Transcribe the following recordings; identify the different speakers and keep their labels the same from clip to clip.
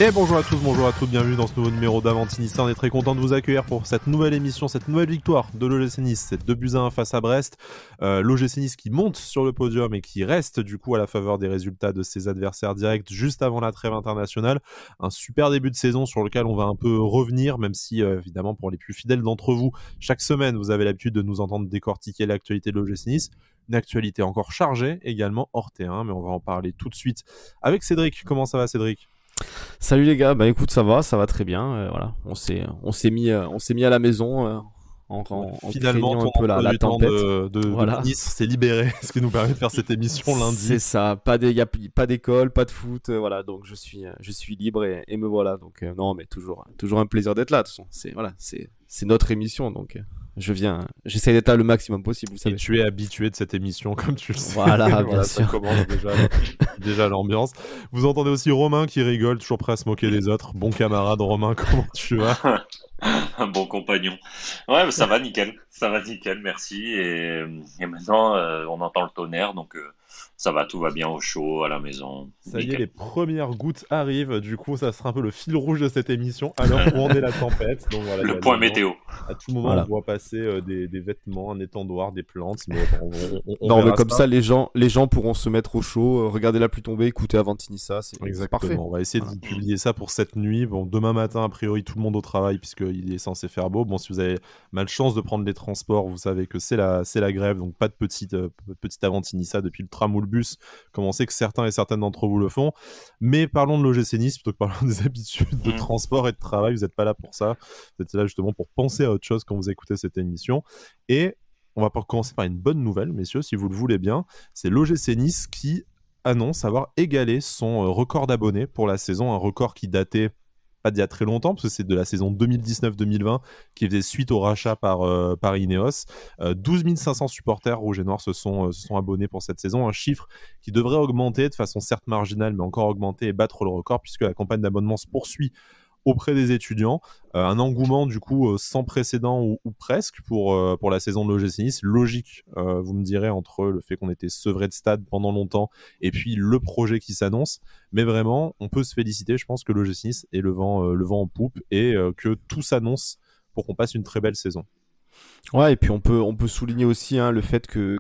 Speaker 1: Et bonjour à tous, bonjour à toutes, bienvenue dans ce nouveau numéro d'Avanti Nice. On est très content de vous accueillir pour cette nouvelle émission, cette nouvelle victoire de l'OGC Nice. C'est 2-1 face à Brest. L'OGC Nice qui monte sur le podium et qui reste du coup à la faveur des résultats de ses adversaires directs juste avant la trêve internationale. Un super début de saison sur lequel on va un peu revenir, même si évidemment pour les plus fidèles d'entre vous, chaque semaine vous avez l'habitude de nous entendre décortiquer l'actualité de l'OGC Nice. Une actualité encore chargée également hors terrain, mais on va en parler tout de suite avec Cédric. Comment ça va, Cédric ?
Speaker 2: Salut les gars, bah écoute, ça va très bien. Voilà, on s'est mis à la maison en
Speaker 1: finalement
Speaker 2: craignant un peu la tempête.
Speaker 1: De Nice s'est libéré, ce qui nous permet de faire cette émission lundi.
Speaker 2: C'est ça, y a pas d'école, pas de foot, voilà, donc je suis libre et me voilà. Donc non, mais toujours un plaisir d'être là. De toute façon, c'est notre émission, donc j'essaie d'être là le maximum possible. Vous savez.
Speaker 1: Et tu es habitué de cette émission, comme tu le sais.
Speaker 2: Voilà, bien
Speaker 1: ça
Speaker 2: sûr.
Speaker 1: commence déjà l'ambiance. Vous entendez aussi Romain qui rigole, toujours prêt à se moquer des autres. Bon camarade, Romain, comment tu vas ?
Speaker 3: Un bon compagnon. Ouais, mais ça va nickel, merci. Et maintenant, on entend le tonnerre, donc ça va, tout va bien au chaud, à la maison.
Speaker 1: Ça y est, les premières gouttes arrivent. Du coup, ça sera un peu le fil rouge de cette émission. Alors où on est la tempête. Donc, voilà,
Speaker 3: le point météo.
Speaker 1: À tout moment, on voit passer des vêtements, un étendoir, des plantes. Mais
Speaker 2: non, mais comme ça, les gens pourront se mettre au chaud, regarder la pluie tomber, écouter Avanti Nice. C'est parfait.
Speaker 1: On va essayer de vous publier ça pour cette nuit. Bon, demain matin, a priori, tout le monde au travail, puisqu'il est censé faire beau. Bon, si vous avez malchance de prendre les transports, vous savez que c'est la grève. Donc, pas de petite Avanti Nice depuis le tram ou le bus, comme on sait que certains et certaines d'entre vous le font. Mais parlons de l'OGC Nice plutôt que parlons des habitudes de transport et de travail. Vous n'êtes pas là pour ça. Vous êtes là justement pour penser à autre chose quand vous écoutez cette émission. Et on va commencer par une bonne nouvelle, messieurs, si vous le voulez bien. C'est l'OGC Nice qui annonce avoir égalé son record d'abonnés pour la saison, un record qui datait pas d'il y a très longtemps, parce que c'est de la saison 2019-2020 qui faisait suite au rachat par Ineos. 12 500 supporters rouges et noirs se sont abonnés pour cette saison, un chiffre qui devrait augmenter de façon certes marginale, mais encore augmenter et battre le record, puisque la campagne d'abonnement se poursuit auprès des étudiants. Un engouement du coup sans précédent ou presque pour la saison de l'OGC Nice. Logique, vous me direz, entre le fait qu'on était sevré de stade pendant longtemps et puis le projet qui s'annonce. Mais vraiment, on peut se féliciter. Je pense que l'OGC Nice est le vent en poupe et que tout s'annonce pour qu'on passe une très belle saison.
Speaker 2: Ouais, et puis on peut souligner aussi le fait que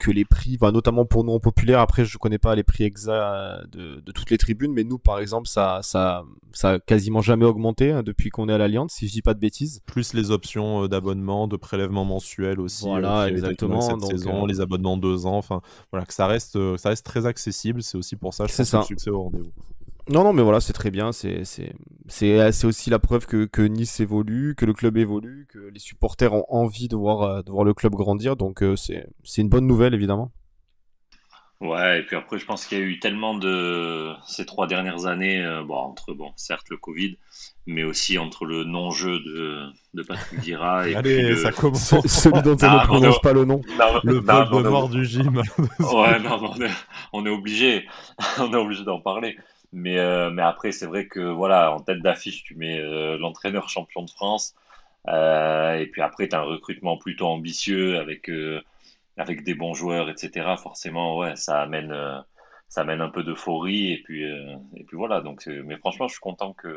Speaker 2: les prix, notamment pour nous en populaire, après je connais pas les prix exacts de toutes les tribunes, mais nous par exemple ça a quasiment jamais augmenté depuis qu'on est à l'Alliance, si je dis pas de bêtises.
Speaker 1: Plus les options d'abonnement, de prélèvement mensuel aussi.
Speaker 2: Voilà, exactement.
Speaker 1: Cette saison, les abonnements 2 ans, enfin voilà, que ça reste très accessible. C'est aussi pour ça, je pense, que le succès au rendez-vous.
Speaker 2: Non, mais voilà, c'est très bien. C'est aussi la preuve que Nice évolue, que le club évolue, que les supporters ont envie de voir le club grandir. Donc c'est une bonne nouvelle, évidemment.
Speaker 3: Ouais, et puis après, je pense qu'il y a eu tellement de ces 3 dernières années, certes le Covid, mais aussi entre le non-jeu de Patrick Vieira et
Speaker 1: allez,
Speaker 3: puis
Speaker 1: ça commence.
Speaker 2: Celui dont on ne prononce pas le nom.
Speaker 1: Le vol de mort du gym.
Speaker 3: Ouais, non, on est obligé, on est obligé d'en parler. Mais après, c'est vrai que voilà, en tête d'affiche, tu mets l'entraîneur champion de France. Et puis après, tu as un recrutement plutôt ambitieux avec des bons joueurs, etc. Forcément, ouais, ça amène un peu d'euphorie. Et puis voilà. Donc, mais franchement, je suis content qu'il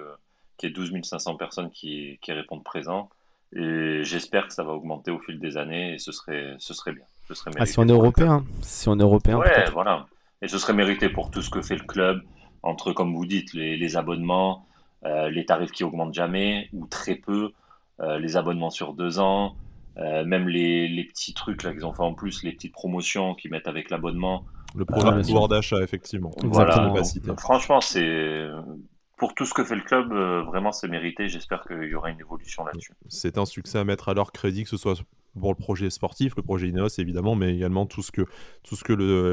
Speaker 3: y ait 12 500 personnes qui répondent présent. Et j'espère que ça va augmenter au fil des années. Et ce serait bien. Ce serait mérité.
Speaker 2: Si on est européen.
Speaker 3: Ouais,
Speaker 2: peut-être.
Speaker 3: voilà. Et ce serait mérité pour tout ce que fait le club. Entre, comme vous dites, les abonnements, les tarifs qui augmentent jamais ou très peu, les abonnements sur 2 ans, même les petits trucs là qu'ils ont fait en plus, les petites promotions qu'ils mettent avec l'abonnement.
Speaker 1: Le programme pouvoir d'achat, effectivement.
Speaker 3: Voilà. Franchement, c'est pour tout ce que fait le club, vraiment c'est mérité. J'espère qu'il y aura une évolution là-dessus.
Speaker 1: C'est un succès à mettre à leur crédit, que ce soit pour le projet sportif, le projet Ineos évidemment, mais également tout ce que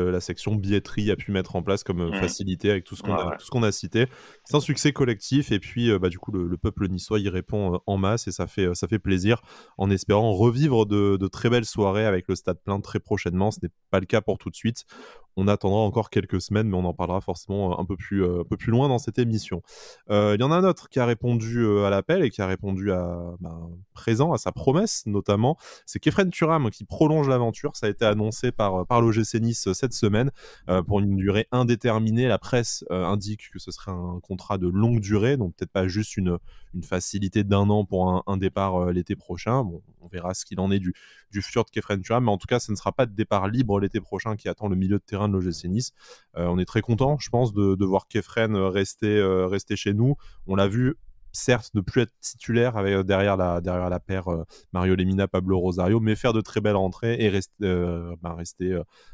Speaker 1: la section billetterie a pu mettre en place comme facilité avec tout ce qu'on a cité. C'est un succès collectif et puis du coup le peuple niçois y répond en masse et ça fait plaisir, en espérant revivre de très belles soirées avec le stade plein très prochainement. Ce n'est pas le cas pour tout de suite. on attendra encore quelques semaines, mais on en parlera forcément un peu plus loin dans cette émission. Il y en a un autre qui a répondu à l'appel et qui a répondu présent à sa promesse, notamment. C'est Khéphren Thuram qui prolonge l'aventure. Ça a été annoncé par l'OGC Nice cette semaine pour une durée indéterminée. La presse indique que ce serait un contrat de longue durée, donc peut-être pas juste une facilité d'1 an pour un départ l'été prochain. Bon, on verra ce qu'il en est du futur de Khéphren Thuram, mais en tout cas, ce ne sera pas de départ libre l'été prochain qui attend le milieu de terrain de l'OGC Nice. On est très content, je pense, de voir Khéphren rester chez nous. On l'a vu, certes, ne plus être titulaire derrière la paire Mario Lemina, Pablo Rosario, mais faire de très belles rentrées et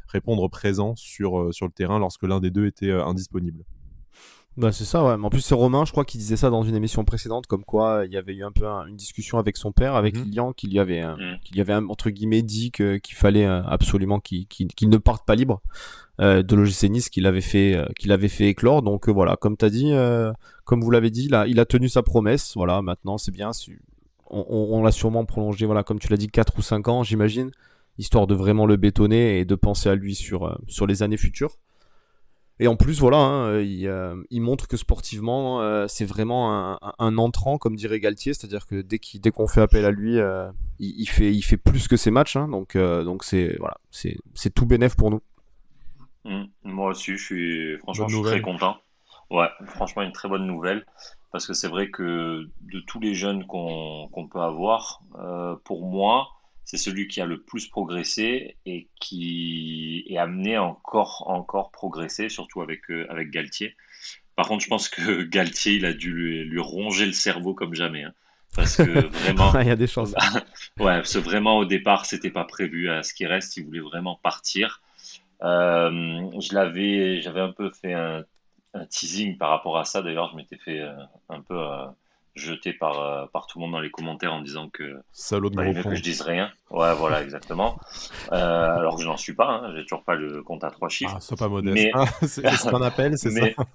Speaker 1: répondre présent sur le terrain lorsque l'un des deux était indisponible.
Speaker 2: Bah c'est ça, ouais. Mais en plus, c'est Romain, je crois, qui disait ça dans une émission précédente, comme quoi il y avait eu un peu une discussion avec son père, avec Lilian, qu'il y avait entre guillemets dit qu'il fallait absolument qu'il ne parte pas libre de l'OGC Nice, qu'il avait fait éclore. Donc voilà, comme t'as dit, comme vous l'avez dit, il a tenu sa promesse. Voilà, maintenant c'est bien. On l'a sûrement prolongé, voilà, comme tu l'as dit, 4 ou 5 ans, j'imagine, histoire de vraiment le bétonner et de penser à lui sur les années futures. Et en plus, voilà, il montre que sportivement, c'est vraiment un entrant, comme dirait Galtier, c'est-à-dire que dès qu'on fait appel à lui, il fait plus que ses matchs, hein, donc c'est tout bénef pour nous.
Speaker 3: Moi aussi, je suis très content. Ouais, franchement, une très bonne nouvelle, parce que c'est vrai que de tous les jeunes qu'on peut avoir, pour moi, c'est celui qui a le plus progressé et qui est amené à encore progresser, surtout avec Galtier. Par contre, je pense que Galtier, il a dû lui ronger le cerveau comme jamais, hein. Parce que vraiment,
Speaker 2: Il y a des chances.
Speaker 3: ouais, parce que vraiment au départ, c'était pas prévu à ce qu'il reste. Il voulait vraiment partir. J'avais un peu fait un teasing par rapport à ça. D'ailleurs, je m'étais fait un peu jeter par tout le monde dans les commentaires en disant que
Speaker 1: salaud de
Speaker 3: fallait
Speaker 1: gros
Speaker 3: mieux que
Speaker 1: compte.
Speaker 3: je dise rien. Ouais, voilà, exactement. Alors que je n'en suis pas, hein, j'ai toujours pas le compte à 3 chiffres.
Speaker 1: Ah, sois pas modeste.
Speaker 3: Mais,
Speaker 1: C'est un appel, c'est
Speaker 3: mais,
Speaker 1: ça.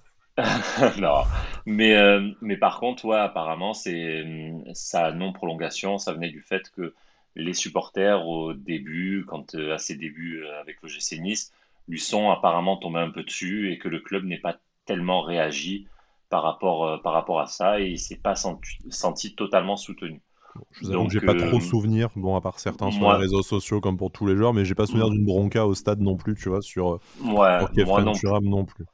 Speaker 3: non. Mais par contre, ouais, apparemment, sa non-prolongation, ça venait du fait que les supporters, au début, à ses débuts avec le GC Nice, lui sont apparemment tombés un peu dessus et que le club n'est pas tellement réagi par rapport à ça et il s'est pas senti totalement soutenu.
Speaker 1: Je vous avoue que j'ai pas trop souvenir, bon, à part certains sur les réseaux sociaux comme pour tous les joueurs, mais j'ai pas souvenir d'une bronca au stade non plus, tu vois, sur Khéphren Thuram non plus.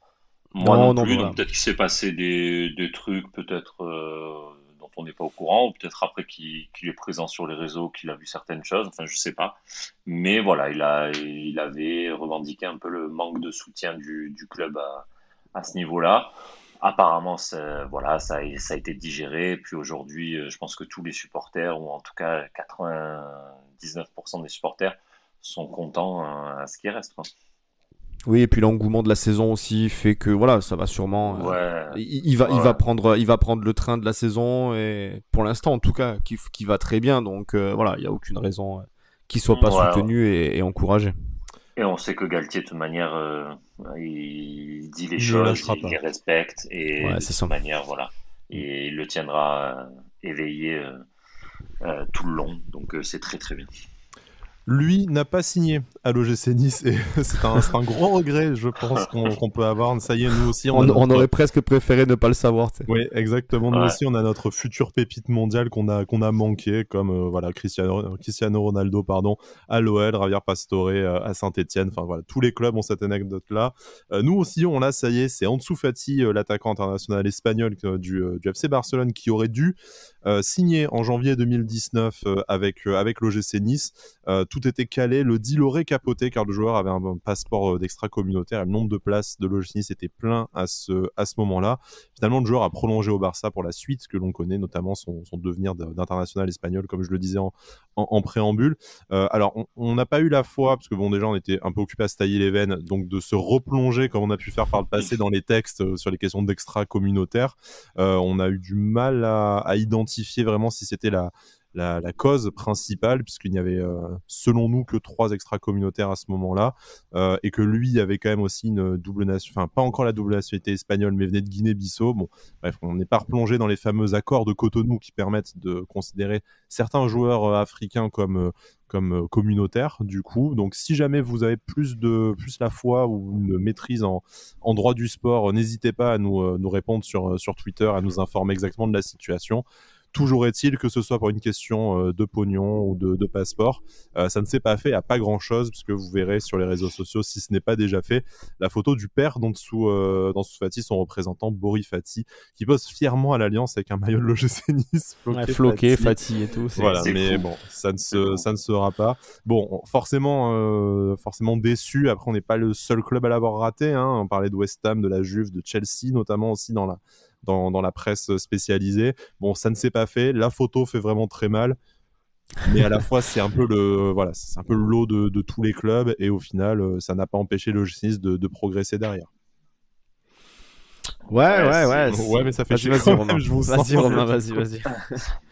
Speaker 3: Moi non plus, donc peut-être qu'il s'est passé des trucs peut-être dont on n'est pas au courant, ou peut-être après qu'il est présent sur les réseaux, qu'il a vu certaines choses, enfin je sais pas. Mais voilà, il avait revendiqué un peu le manque de soutien du club à ce niveau-là. Apparemment, ça a été digéré. Puis aujourd'hui, je pense que tous les supporters, ou en tout cas 99% des supporters, sont contents à ce qui reste, quoi.
Speaker 2: Oui, et puis l'engouement de la saison aussi fait que voilà, ça va sûrement. Il va prendre le train de la saison et pour l'instant, en tout cas, qui va très bien. Donc voilà, il y a aucune raison qu'il soit pas soutenu et encouragé.
Speaker 3: Et on sait que Galtier, de toute manière, il dit les choses, il les respecte et de toute manière, voilà, et il le tiendra éveillé tout le long. Donc c'est très très bien.
Speaker 1: Lui n'a pas signé à l'OGC Nice et c'est un gros regret, je pense, qu'on peut avoir. Ça y est, nous aussi,
Speaker 2: on aurait presque préféré ne pas le savoir. T'sais.
Speaker 1: Oui, exactement. Nous aussi, on a notre future pépite mondiale qu'on a manqué, comme Cristiano Ronaldo, à l'OL, Javier Pastore à Saint-Etienne. Enfin voilà, tous les clubs ont cette anecdote-là. Nous aussi, on l'a. Ça y est, c'est Ansu Fati, l'attaquant international espagnol du FC Barcelone, qui aurait dû signer en janvier 2019 avec l'OGC Nice. Tout était calé, le deal aurait capoté car le joueur avait un passeport d'extra-communautaire et le nombre de places de l'OGC Nice était plein à ce moment-là. Finalement, le joueur a prolongé au Barça pour la suite que l'on connaît, notamment son devenir d'international espagnol, comme je le disais en préambule. Alors, on n'a pas eu la foi, parce que bon, déjà, on était un peu occupé à se tailler les veines, donc de se replonger, comme on a pu faire par le passé, dans les textes sur les questions d'extra-communautaire. On a eu du mal à identifier vraiment si c'était la cause principale, puisqu'il n'y avait, selon nous, que 3 extra-communautaires à ce moment-là, et que lui avait quand même aussi une double nation, enfin, pas encore la double nationalité espagnole, mais venait de Guinée-Bissau. Bon, bref, on n'est pas replongé dans les fameux accords de Cotonou qui permettent de considérer certains joueurs africains comme communautaires, du coup. Donc, si jamais vous avez plus la foi ou une maîtrise en droit du sport, n'hésitez pas à nous répondre sur Twitter, à nous informer exactement de la situation. Toujours est-il que ce soit pour une question de pognon ou de passeport, ça ne s'est pas fait, il n'y a pas grand-chose, puisque vous verrez sur les réseaux sociaux, si ce n'est pas déjà fait, la photo du père d'Ansu Fati, son représentant Bori Fati, qui pose fièrement à l'Alliance avec un maillot de l'OGC Nice,
Speaker 2: floqué, Fati et tout.
Speaker 1: Voilà, mais bon, ça ne sera pas. Bon, forcément déçu. Après, on n'est pas le seul club à l'avoir raté, hein. On parlait de West Ham, de la Juve, de Chelsea, notamment aussi dans la presse spécialisée. Bon, ça ne s'est pas fait. La photo fait vraiment très mal. Mais à la fois, c'est un peu le lot de tous les clubs. Et au final, ça n'a pas empêché le l'OGC Nice de progresser derrière.
Speaker 2: Ouais,
Speaker 1: mais ça fait chier.
Speaker 2: Vas-y, Romain.
Speaker 1: Vas-y,
Speaker 2: Romain, vas-y.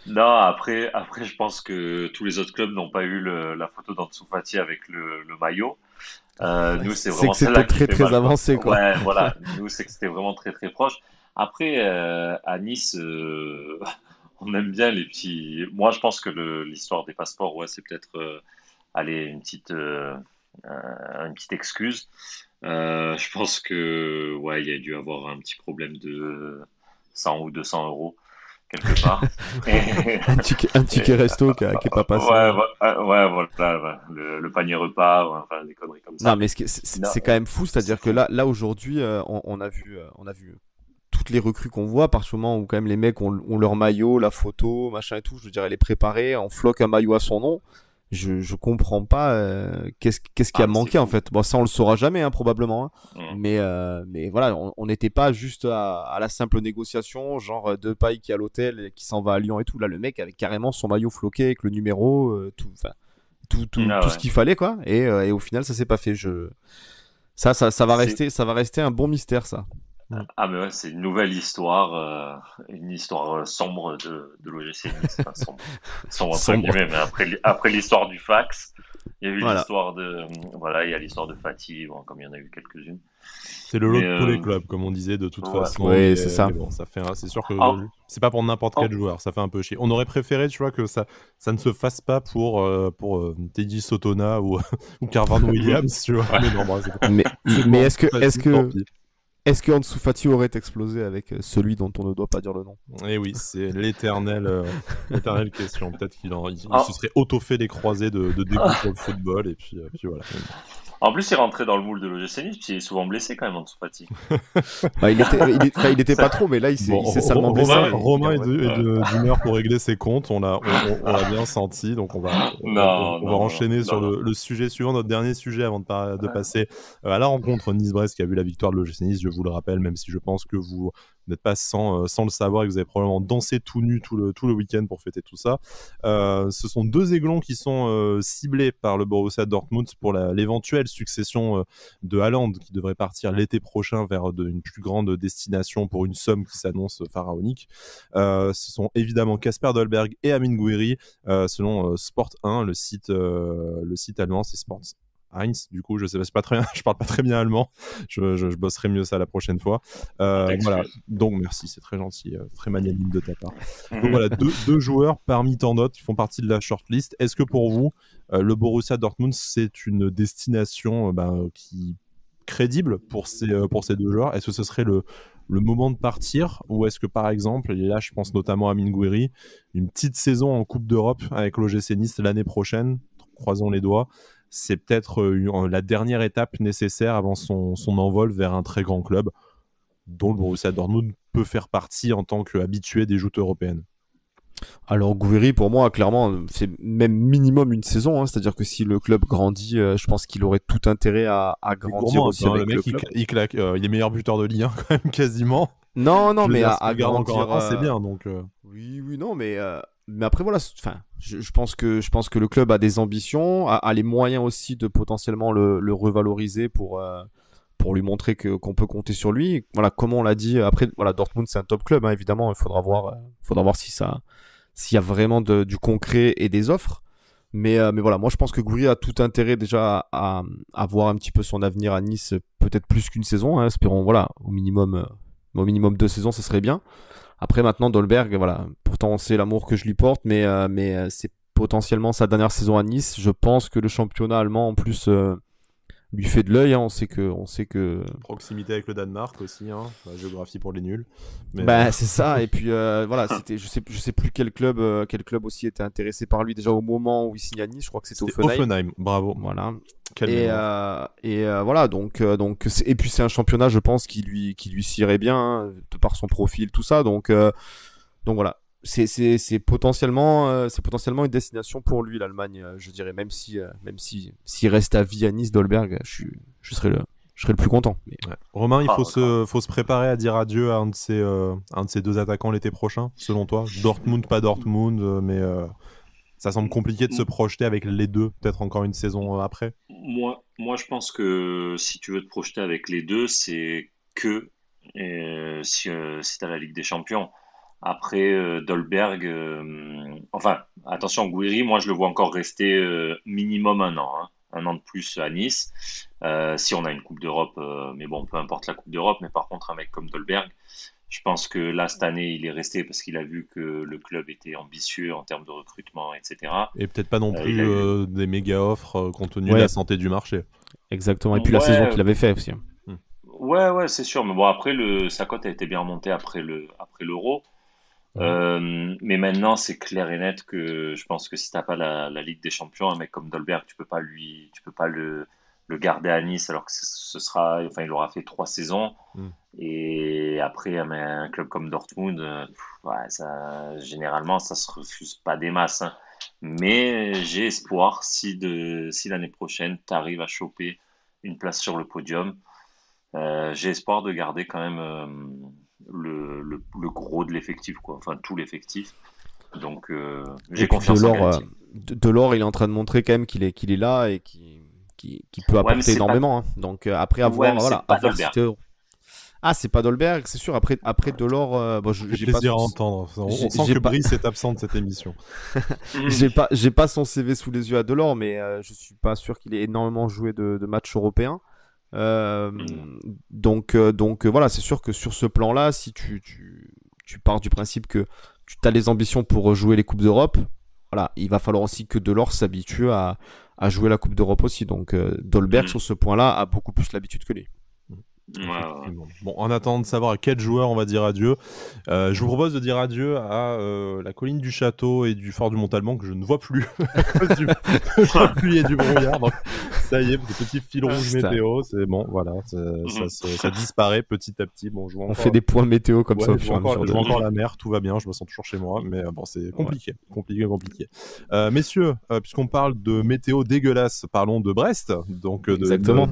Speaker 3: Non, après, je pense que tous les autres clubs n'ont pas eu la photo d'Ansu Fati avec le maillot. Nous, c'est vraiment
Speaker 2: que c'était très très avancé, quoi.
Speaker 3: Ouais, voilà. Nous, c'est que c'était vraiment très très proche. Après, à Nice, on aime bien les petits. Moi, je pense que l'histoire des passeports, ouais, c'est peut-être une petite excuse. Je pense que ouais, il y a dû avoir un petit problème de 100 ou 200 euros quelque part.
Speaker 2: un ticket resto qui est pas passé.
Speaker 3: Ouais, voilà, le panier repas, enfin des conneries comme ça.
Speaker 2: Non, mais c'est quand même fou, c'est-à-dire que là aujourd'hui, on a vu toutes les recrues qu'on voit, à partir du moment où quand même les mecs ont leur maillot, la photo, machin et tout, je veux dire, elle est préparée, on floque un maillot à son nom. Je comprends pas qu'est-ce qui a manqué en fait. Bon, ça on le saura jamais, hein, probablement. Hein. Mais voilà, on n'était pas juste à la simple négociation, genre Depay qui est à l'hôtel et qui s'en va à Lyon et tout. Là, le mec avait carrément son maillot floqué avec le numéro, tout ce qu'il fallait, quoi. Et au final, ça s'est pas fait. Ça va rester un bon mystère, ça.
Speaker 3: Ah mais ouais, c'est une nouvelle histoire, une histoire sombre de l'OGC Nice, enfin, sombre entre guillemets, mais après l'histoire du fax, il y a eu l'histoire de il y a l'histoire de Fati, bon, comme il y en a eu quelques-unes.
Speaker 1: C'est le lot de tous les clubs, comme on disait, de toute façon.
Speaker 2: Oui, c'est ça.
Speaker 1: Bon, c'est sûr que c'est pas pour n'importe quel joueur, ça fait un peu chier. On aurait préféré, tu vois, que ça ne se fasse pas pour Teddy Sotona ou Carvan Williams, tu vois.
Speaker 2: Mais est-ce que Ansu Fati aurait explosé avec celui dont on ne doit pas dire le nom?
Speaker 1: Eh oui, c'est l'éternelle question. Peut-être qu'il se serait auto-fait des croisés de dégoût pour le football, et puis voilà.
Speaker 3: En plus, il rentrait dans le moule de l'OGC Nice, puis il est souvent blessé quand même, Ansu Fati.
Speaker 2: Il était pas trop, mais là, il s'est salement blessé.
Speaker 1: Romain est d'humeur pour régler ses comptes, on l'a bien senti, donc on va enchaîner sur le sujet suivant, notre dernier sujet avant de passer à la rencontre Nice-Brest qui a vu la victoire de l'OGC Nice, je vous le rappelle, même si je pense que vous n'êtes pas sans le savoir et que vous avez probablement dansé tout nu tout le week-end pour fêter tout ça. Ce sont 2 aiglons qui sont ciblés par le Borussia Dortmund pour l'éventuelle succession de Haaland qui devrait partir l'été prochain vers une plus grande destination pour une somme qui s'annonce pharaonique. Ce sont évidemment Kasper Dolberg et Amine Gouiri, selon Sport 1, le site allemand, c'est Sports Heinz, du coup, je sais pas, c'est pas très bien, je parle pas très bien allemand, je bosserai mieux ça la prochaine fois. Voilà, donc merci, c'est très gentil, très magnanime de ta part. Donc voilà, deux joueurs parmi tant d'autres qui font partie de la shortlist. Est-ce que pour vous, le Borussia Dortmund, c'est une destination qui crédible pour ces 2 joueurs? Est-ce que ce serait le moment de partir, ou est-ce que par exemple, et là je pense notamment à Amine Gouiri, une petite saison en Coupe d'Europe avec l'OGC Nice l'année prochaine, croisons les doigts, c'est peut-être la dernière étape nécessaire avant son envol vers un très grand club dont le Borussia Dortmund peut faire partie en tant qu'habitué des joutes européennes?
Speaker 2: Alors Gouiri, pour moi, clairement, c'est même minimum une saison, hein, c'est-à-dire que si le club grandit, je pense qu'il aurait tout intérêt à grandir aussi avec le club.
Speaker 1: Il claque, il est meilleur buteur de Ligue 1 quand même, quasiment.
Speaker 2: Non, mais à grandir,
Speaker 1: encore c'est bien, donc.
Speaker 2: Oui, non, mais après voilà, enfin, je pense que le club a des ambitions, a les moyens aussi de potentiellement le revaloriser pour lui montrer qu'on peut compter sur lui. Voilà, comme on l'a dit, après voilà, Dortmund c'est un top club, hein, évidemment, il faudra voir si s'il y a vraiment du concret et des offres. Mais voilà, moi je pense que Gouiri a tout intérêt déjà à voir un petit peu son avenir à Nice, peut-être plus qu'une saison, hein, espérons, voilà, au minimum 2 saisons, ce serait bien. Après maintenant, Dolberg, voilà, pourtant on sait l'amour que je lui porte, mais c'est potentiellement sa dernière saison à Nice. Je pense que le championnat allemand en plus lui fait de l'œil, hein. On sait que
Speaker 1: Proximité avec le Danemark aussi, hein. La géographie pour les nuls. Mais,
Speaker 2: bah, c'est ça. Et puis voilà, c'était, je sais plus quel club aussi était intéressé par lui déjà au moment où il signe à Nice. Je crois que c'était Hoffenheim.
Speaker 1: Hoffenheim, bravo.
Speaker 2: Voilà.
Speaker 1: Quelle mémoire.
Speaker 2: Voilà, donc et puis c'est un championnat, je pense, qui lui sirait bien, hein, de par son profil, tout ça. Donc voilà. C'est potentiellement une destination pour lui, l'Allemagne, je dirais, même s'il reste à vie à Nice, Dolberg, je serais le plus content. Mais...
Speaker 1: Ouais. Romain, il faut se préparer à dire adieu à un de ces deux attaquants l'été prochain, selon toi. Dortmund, pas Dortmund, mais ça semble compliqué de se projeter avec les deux, peut-être encore une saison après.
Speaker 3: Moi, je pense que si tu veux te projeter avec les deux, c'est que si tu as la Ligue des Champions. Après, Dolberg, enfin, attention, Gouiri, moi je le vois encore rester minimum un an, hein. Un an de plus à Nice. Si on a une Coupe d'Europe, mais bon, peu importe la Coupe d'Europe, mais par contre, un mec comme Dolberg, je pense que là, cette année, il est resté parce qu'il a vu que le club était ambitieux en termes de recrutement, etc.
Speaker 1: Et peut-être pas non plus des méga offres compte tenu de
Speaker 2: Ouais.
Speaker 1: la santé du marché.
Speaker 2: Exactement. Et puis la saison qu'il avait fait aussi.
Speaker 3: Ouais, c'est sûr. Mais bon, après, sa cote a été bien remontée après l'Euro. Mais maintenant, c'est clair et net que je pense que si t'as pas la Ligue des Champions, un mec comme Dolberg, tu peux pas le garder à Nice alors que il aura fait 3 saisons. Et après, un club comme Dortmund, généralement, ça se refuse pas des masses, hein. Mais j'ai espoir si l'année prochaine, tu arrives à choper une place sur le podium, j'ai espoir de garder quand même le gros de l'effectif, quoi. Enfin, tout l'effectif. Donc, j'ai confiance en Galtier.
Speaker 2: Delors, il est en train de montrer quand même qu'il est là et qu'il peut apporter énormément, hein. Donc, après avoir, voilà, avoir c'est pas Dolberg, c'est sûr. Après Delors,
Speaker 1: j'ai plaisir à entendre. On sent que Brice est absent de cette émission.
Speaker 2: j'ai pas son CV sous les yeux à Delors, mais je suis pas sûr qu'il ait énormément joué de matchs européens. Donc voilà, c'est sûr que sur ce plan-là, si tu pars du principe que tu as les ambitions pour jouer les Coupes d'Europe, voilà, il va falloir aussi que Delors s'habitue à jouer la Coupe d'Europe aussi. Donc Dolberg sur ce point-là a beaucoup plus l'habitude que lui.
Speaker 3: Ouais.
Speaker 1: Bon, en attendant de savoir à quel joueur on va dire adieu, je vous propose de dire adieu à la colline du château et du fort du Montalban que je ne vois plus du pluie et du brouillard. Donc ça y est, des petits fils rouges météo, c'est bon, voilà, ça disparaît petit à petit. Bon,
Speaker 2: on fait des points météo comme ça au fur et à mesure.
Speaker 1: Je vois encore la mer, tout va bien, je me sens toujours chez moi, mais bon, c'est compliqué. Messieurs, puisqu'on parle de météo dégueulasse, parlons de Brest. Donc
Speaker 2: exactement.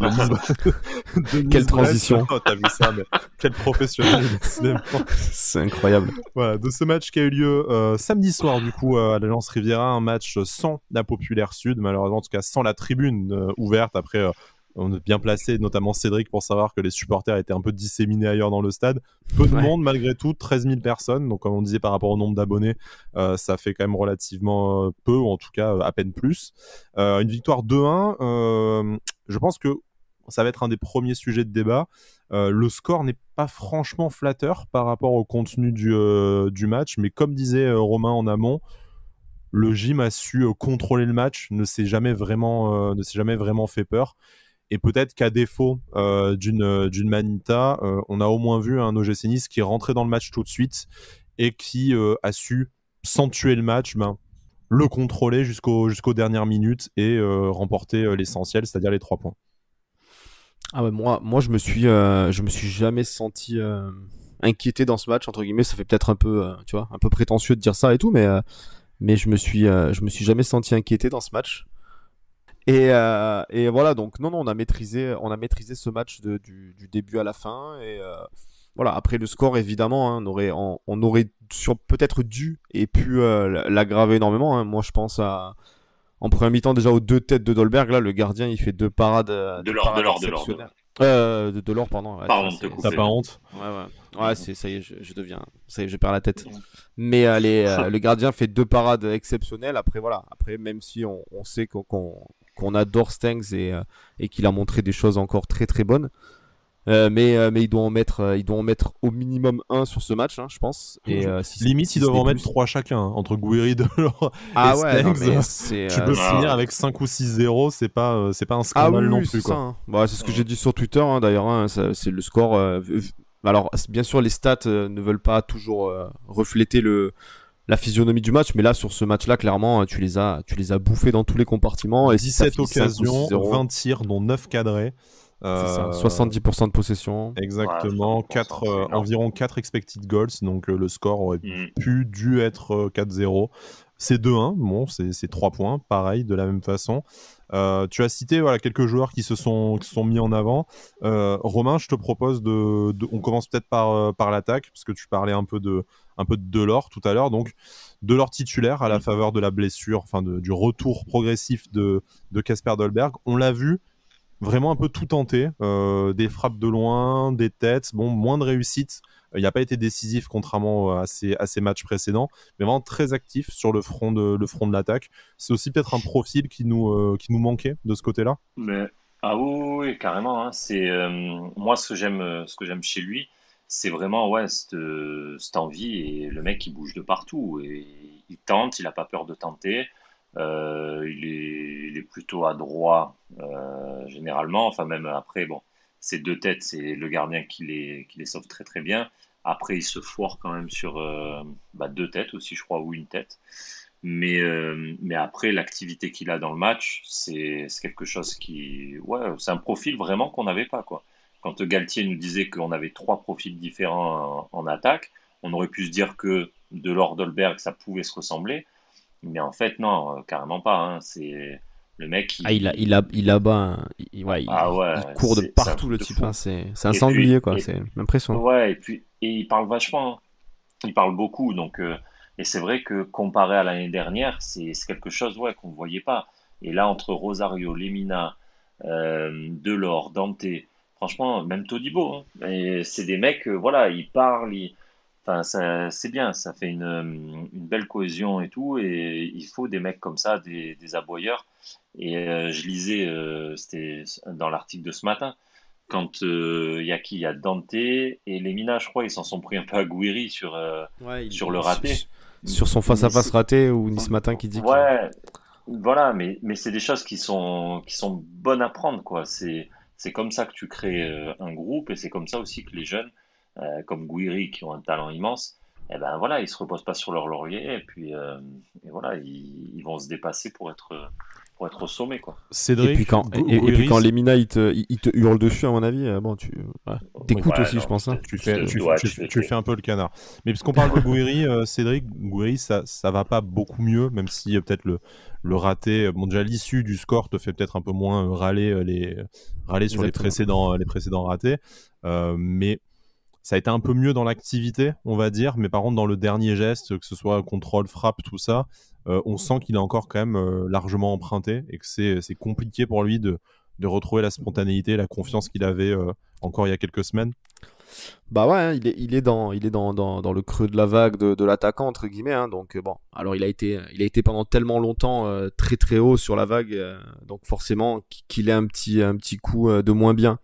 Speaker 1: Quelle transition. Oh, t'as vu ça, mais quel professionnel.
Speaker 2: C'est incroyable.
Speaker 1: Voilà, de ce match qui a eu lieu samedi soir du coup à l'Alliance Riviera, un match sans la Populaire Sud, malheureusement en tout cas sans la tribune ouverte. Après on est bien placé, notamment Cédric, pour savoir que les supporters étaient un peu disséminés ailleurs dans le stade. Peu de monde malgré tout, 13 000 personnes. Donc comme on disait par rapport au nombre d'abonnés, ça fait quand même relativement peu, ou en tout cas à peine plus. Une victoire 2-1. Je pense que ça va être un des premiers sujets de débat. Le score n'est pas franchement flatteur par rapport au contenu du match, mais comme disait Romain en amont, le gym a su contrôler le match, ne s'est jamais vraiment fait peur. Et peut-être qu'à défaut d'une Manita, on a au moins vu un OGC Nice qui est rentré dans le match tout de suite et qui a su, sans tuer le match, le contrôler jusqu'aux dernières minutes et remporter l'essentiel, c'est-à-dire les 3 points.
Speaker 2: Ah ouais, moi je me suis jamais senti inquiété dans ce match, entre guillemets. Ça fait peut-être un peu un peu prétentieux de dire ça et tout, mais je me suis jamais senti inquiété dans ce match. Et voilà, donc non, on a maîtrisé ce match du début à la fin. Et voilà, après le score, évidemment, hein, on aurait peut-être dû et pu l'aggraver énormément, hein. Moi je pense en première mi-temps déjà aux 2 têtes de Dolberg. Là, le gardien, il fait 2 parades.
Speaker 3: De l'or.
Speaker 2: De l'or, pardon. Ouais,
Speaker 3: Pardon
Speaker 2: ça,
Speaker 3: de te
Speaker 1: T'as
Speaker 3: couper.
Speaker 1: pas honte?
Speaker 2: Ouais, ça y est, je deviens. Ça y est, je perds la tête. Mais le gardien fait 2 parades exceptionnelles. Après, voilà. Après, même si on sait qu'on adore Stengs et qu'il a montré des choses encore très très bonnes. Mais il doit en mettre au minimum 1 sur ce match, hein, je pense. Et
Speaker 1: Limite,
Speaker 2: si
Speaker 1: ils
Speaker 2: ce
Speaker 1: doivent
Speaker 2: n'est
Speaker 1: en mettre
Speaker 2: plus.
Speaker 1: 3 chacun, hein, entre Guiri, Delors et
Speaker 2: Ah ouais, non, mais
Speaker 1: Stengs. Tu peux
Speaker 3: Ah
Speaker 1: finir
Speaker 3: ouais.
Speaker 1: avec 5 ou 6-0, c'est pas un
Speaker 2: Ah
Speaker 1: scandale
Speaker 2: oui,
Speaker 1: non
Speaker 2: oui,
Speaker 1: plus,
Speaker 2: c'est ça.
Speaker 1: quoi.
Speaker 2: Hein. Bah, c'est ce que j'ai dit sur Twitter, hein, d'ailleurs. Hein, c'est le score. Alors, bien sûr, les stats ne veulent pas toujours refléter la physionomie du match, mais là, sur ce match-là, clairement, tu les as bouffés dans tous les compartiments. Et si ça
Speaker 1: 17
Speaker 2: finit 5 ou
Speaker 1: occasions,
Speaker 2: 6-0,
Speaker 1: 20 tirs, dont 9 cadrés.
Speaker 2: c'est ça.
Speaker 1: Euh,
Speaker 2: 70% de possession.
Speaker 1: Exactement,
Speaker 3: 70%, c'est énorme.
Speaker 1: environ 4 expected goals, donc le score aurait
Speaker 3: Mm.
Speaker 1: dû être 4-0. C'est 2-1, bon, c'est 3 points, pareil, de la même façon. Tu as cité voilà, quelques joueurs qui se sont mis en avant. Romain, je te propose on commence peut-être par l'attaque, parce que tu parlais un peu de Delors tout à l'heure. Donc, Delors titulaire à la faveur de la blessure, enfin du retour progressif de Kasper Dolberg. On l'a vu, vraiment un peu tout tenté, des frappes de loin, des têtes, bon, moins de réussite. Il n'a pas été décisif contrairement à ses matchs précédents, mais vraiment très actif sur le front de l'attaque. C'est aussi peut-être un profil qui nous manquait de ce côté-là.
Speaker 3: Mais ah oui, oui, oui, carrément. Hein. C'est moi ce que j'aime chez lui, c'est vraiment ouais cette envie et le mec il bouge de partout et il tente, il a pas peur de tenter. Il est plutôt adroit généralement. Enfin même après bon, ces deux têtes, c'est le gardien qui les sauve très très bien. Après il se foire quand même sur deux têtes aussi je crois ou une tête. Mais après, l'activité qu'il a dans le match, c'est quelque chose ouais, c'est un profil vraiment qu'on n'avait pas, quoi. Quand Galtier nous disait qu'on avait 3 profils différents en attaque, on aurait pu se dire que de Delors Dolberg, ça pouvait se ressembler. Mais en fait, non, carrément pas. Hein. C'est le mec
Speaker 2: Ah, il abat, ouais,
Speaker 3: ah
Speaker 2: il
Speaker 3: ouais,
Speaker 2: court de
Speaker 3: c'est un
Speaker 2: partout
Speaker 3: truc
Speaker 2: le
Speaker 3: de
Speaker 2: type.
Speaker 3: fou.
Speaker 2: Hein, c'est un
Speaker 3: Et puis,
Speaker 2: sanglier, quoi. C'est impressionnant.
Speaker 3: ouais, et il parle vachement. Hein. Il parle beaucoup, donc et c'est vrai que comparé à l'année dernière, c'est quelque chose ouais qu'on ne voyait pas. Et là entre Rosario, Lemina, Delors, Dante, franchement même Todibo, hein, et c'est des mecs voilà ils parlent, enfin c'est bien, ça fait une belle cohésion et tout, et il faut des mecs comme ça, des aboyeurs. Et je lisais, c'était dans l'article de ce matin. Quand il y a qui? Il y a Dante et Lemina, je crois, ils s'en sont pris un peu à Gouiri
Speaker 2: Ouais,
Speaker 3: sur le raté.
Speaker 2: sur son
Speaker 3: Mais
Speaker 2: face-à-face raté, ou Nice Matin qui dit que.
Speaker 3: ouais, voilà, mais c'est des choses qui sont bonnes à prendre, quoi. C'est comme ça que tu crées un groupe et c'est comme ça aussi que les jeunes, comme Gouiri, qui ont un talent immense, eh ben voilà, ils se reposent pas sur leur laurier et voilà, ils vont se dépasser pour être au sommet, quoi.
Speaker 2: Et puis
Speaker 1: Cédric,
Speaker 2: quand Lemina il te hurle dessus, à mon avis, bon, ouais. T'écoutes
Speaker 3: Ouais,
Speaker 2: aussi,
Speaker 3: non,
Speaker 2: je pense. Hein.
Speaker 1: tu fais un peu le canard. Mais puisqu'on parle de Gouiri, Cédric, Gouiri, ça va pas beaucoup mieux, même si peut-être le raté, bon déjà l'issue du score te fait peut-être un peu moins râler sur
Speaker 2: Exactement.
Speaker 1: les précédents ratés, mais ça a été un peu mieux dans l'activité, on va dire, mais par contre dans le dernier geste, que ce soit contrôle, frappe, tout ça, on sent qu'il est encore quand même largement emprunté et que c'est compliqué pour lui de retrouver la spontanéité, la confiance qu'il avait encore il y a quelques semaines.
Speaker 2: Bah ouais, hein, il est dans le creux de la vague de l'attaquant, entre guillemets. Hein, donc bon, alors il a été pendant tellement longtemps très très haut sur la vague, donc forcément qu'il ait un petit coup de moins bien.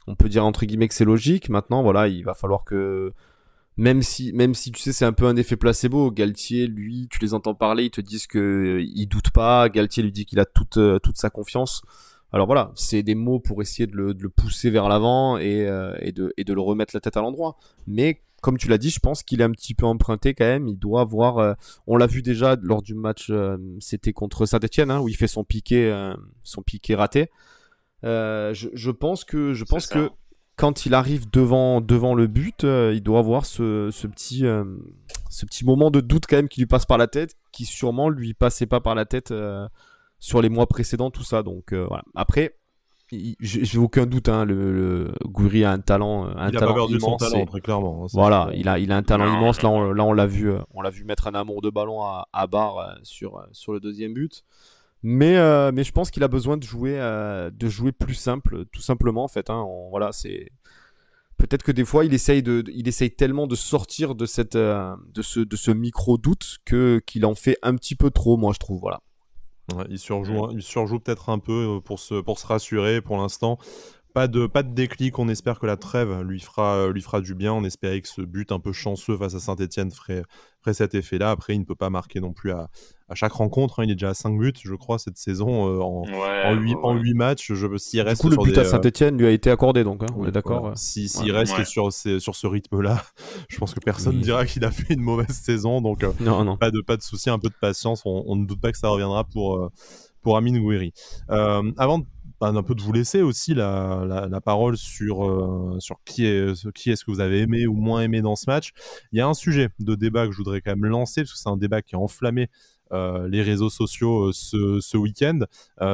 Speaker 2: On peut dire entre guillemets que c'est logique. Maintenant, voilà, il va falloir que même si tu sais c'est un peu un effet placebo, Galtier, lui, tu les entends parler, ils te disent que il doute pas. Galtier lui dit qu'il a toute sa confiance. Alors voilà, c'est des mots pour essayer de le pousser vers l'avant et de le remettre la tête à l'endroit. Mais comme tu l'as dit, je pense qu'il est un petit peu emprunté quand même. Il doit avoir, on l'a vu déjà lors du match, c'était contre Saint-Etienne, hein, où il fait son piqué raté. Je pense que
Speaker 3: C'est ça.
Speaker 2: quand il arrive devant le but, il doit avoir ce petit moment de doute quand même qui lui passe par la tête, qui sûrement lui passait pas par la tête sur les mois précédents, tout ça. Donc voilà. Après, j'ai aucun doute, hein, le Gouiri a un talent
Speaker 1: Il a pas perdu son
Speaker 2: immense.
Speaker 1: talent, très clairement. Hein,
Speaker 2: Voilà, il a un talent
Speaker 3: Non,
Speaker 2: immense.
Speaker 3: non.
Speaker 2: Là, on l'a vu mettre un amour de ballon à barre sur le deuxième but. Mais je pense qu'il a besoin de jouer plus simple, tout simplement en fait. Voilà, c'est peut-être que des fois il essaye tellement de sortir de ce micro doute qu'il en fait un petit peu trop, moi je trouve. Voilà.
Speaker 1: Ouais, il surjoue peut-être un peu pour se rassurer pour l'instant. Pas de déclic, on espère que la trêve lui fera du bien. On espérait que ce but un peu chanceux face à Saint-Etienne ferait cet effet-là. Après, il ne peut pas marquer non plus à chaque rencontre. Il est déjà à 5 buts, je crois, cette saison en 8 matchs. S'il
Speaker 2: Du
Speaker 1: reste
Speaker 2: coup, le
Speaker 1: sur
Speaker 2: but à Saint-Etienne lui a été accordé, donc on
Speaker 1: oui,
Speaker 2: est d'accord.
Speaker 1: voilà. S'il reste sur ce rythme-là, je pense que personne dira qu'il a fait une mauvaise saison. Donc,
Speaker 2: non.
Speaker 1: pas de souci, un peu de patience. On ne doute pas que ça reviendra pour Amine Gouiri. Avant un peu de vous laisser aussi la parole sur qui est-ce que vous avez aimé ou moins aimé dans ce match. Il y a un sujet de débat que je voudrais quand même lancer, parce que c'est un débat qui a enflammé les réseaux sociaux ce week-end.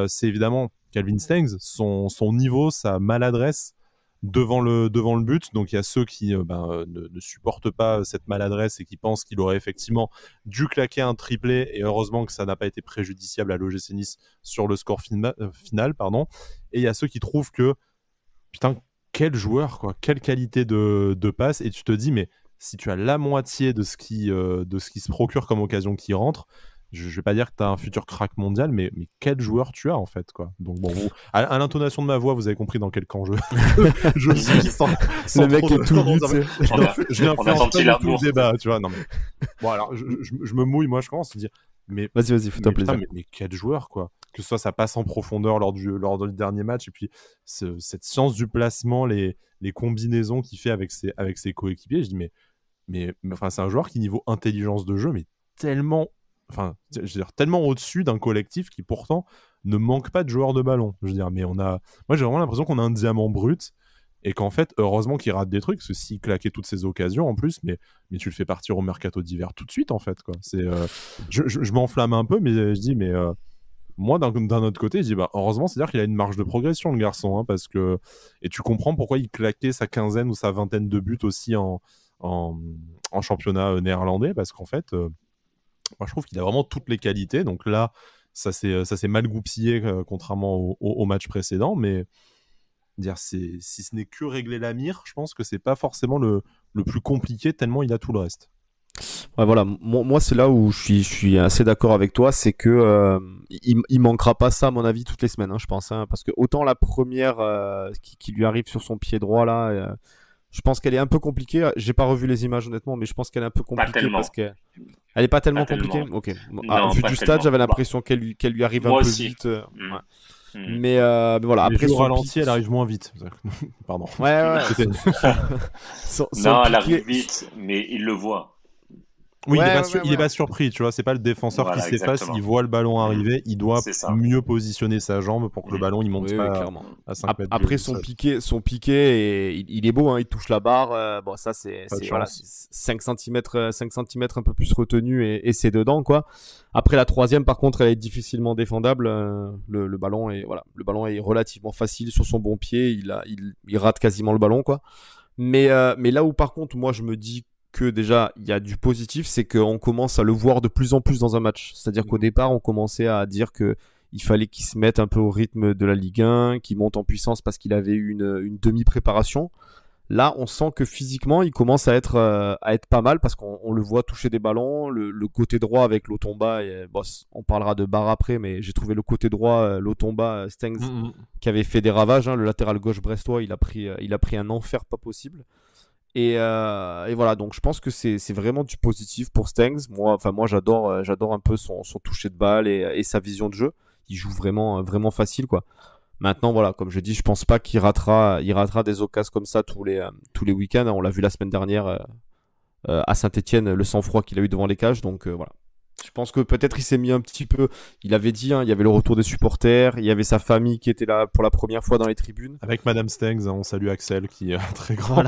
Speaker 1: C'est évidemment Calvin Stengs, son niveau, sa maladresse devant le but. Donc il y a ceux qui ne supportent pas cette maladresse et qui pensent qu'il aurait effectivement dû claquer un triplé, et heureusement que ça n'a pas été préjudiciable à l'OGC Nice sur le score final, pardon. Et il y a ceux qui trouvent que putain, quel joueur, quoi, quelle qualité de passe, et tu te dis mais si tu as la moitié de ce qui se procure comme occasion qui rentre, je vais pas dire que tu as un futur crack mondial, mais quel joueur tu as en fait, quoi. Donc bon, à l'intonation de ma voix, vous avez compris dans quel camp je suis sans
Speaker 2: le mec est tout nu,
Speaker 1: je n'influence pas tout le débat, tu vois. Non, mais... Bon, alors je me mouille, moi je commence à dire mais
Speaker 2: vas-y, fais-toi plaisir.
Speaker 1: Mais quel joueur, quoi. Que ce soit ça passe en profondeur lors du dernier match, et puis cette science du placement, les combinaisons qu'il fait avec ses coéquipiers, je dis mais enfin, c'est un joueur qui, niveau intelligence de jeu, mais tellement au-dessus d'un collectif qui pourtant ne manque pas de joueurs de ballon. Je veux dire, mais moi j'ai vraiment l'impression qu'on a un diamant brut, et qu'en fait, heureusement qu'il rate des trucs, parce que s'il claquait toutes ces occasions en plus, mais tu le fais partir au mercato d'hiver tout de suite, en fait, quoi. Je m'enflamme un peu, mais je dis moi, d'un autre côté, je dis heureusement, c'est-à-dire qu'il a une marge de progression, le garçon, hein, parce que... Et tu comprends pourquoi il claquait sa quinzaine ou sa vingtaine de buts aussi en championnat néerlandais, parce qu'en fait, moi, je trouve qu'il a vraiment toutes les qualités. Donc là, ça s'est mal goupillé, contrairement au match précédent, mais dire si ce n'est que régler la mire, je pense que c'est pas forcément le plus compliqué, tellement il a tout le reste.
Speaker 2: Ouais, voilà, moi c'est là où je suis assez d'accord avec toi, c'est que il manquera pas ça à mon avis toutes les semaines, hein, je pense, hein, parce que autant la première qui lui arrive sur son pied droit là, je pense qu'elle est un peu compliquée. J'ai pas revu les images honnêtement, mais je pense qu'elle est un peu compliquée parce qu'elle est pas tellement compliquée. Ok. Vu du stade, j'avais l'impression qu'elle lui arrive un peu vite. Mais voilà, après
Speaker 1: au ralenti, elle arrive moins vite. Pardon.
Speaker 2: Ouais.
Speaker 3: Non, elle arrive vite, mais il le voit.
Speaker 1: Oui, il est pas surpris, tu vois, c'est pas le défenseur qui s'efface, il voit le ballon arriver, il doit mieux positionner sa jambe pour que le ballon il monte pas à 5 mètres.
Speaker 2: Après son piqué il est beau, hein, il touche la barre, bon ça c'est 5 cm un peu plus retenu et c'est dedans, quoi. Après la troisième par contre elle est difficilement défendable, le ballon est relativement facile sur son bon pied, il rate quasiment le ballon, quoi. Mais là où par contre moi je me dis que déjà il y a du positif, c'est qu'on commence à le voir de plus en plus dans un match. C'est-à-dire qu'au départ, on commençait à dire que il fallait qu'il se mette un peu au rythme de la Ligue 1, qu'il monte en puissance parce qu'il avait eu une demi-préparation. Là, on sent que physiquement, il commence à être pas mal parce qu'on le voit toucher des ballons. Le côté droit avec Lotomba, on parlera de Barre après, mais j'ai trouvé le côté droit, Lotomba, Stengs, qui avait fait des ravages. Hein. Le latéral gauche brestois, il a pris un enfer pas possible. Et voilà, donc je pense que c'est vraiment du positif pour Stengs. Moi j'adore un peu son toucher de balle et sa vision de jeu. Il joue vraiment facile, quoi. Maintenant voilà, comme je dis, je pense pas qu'il ratera des occasions comme ça tous les week-ends. On l'a vu la semaine dernière à Saint-Etienne, le sang-froid qu'il a eu devant les cages. Donc voilà. Je pense que peut-être il s'est mis un petit peu. Il avait dit, hein, il y avait le retour des supporters, il y avait sa famille qui était là pour la première fois dans les tribunes.
Speaker 1: Avec Madame Stengs, hein, on salue Axel qui est un très grand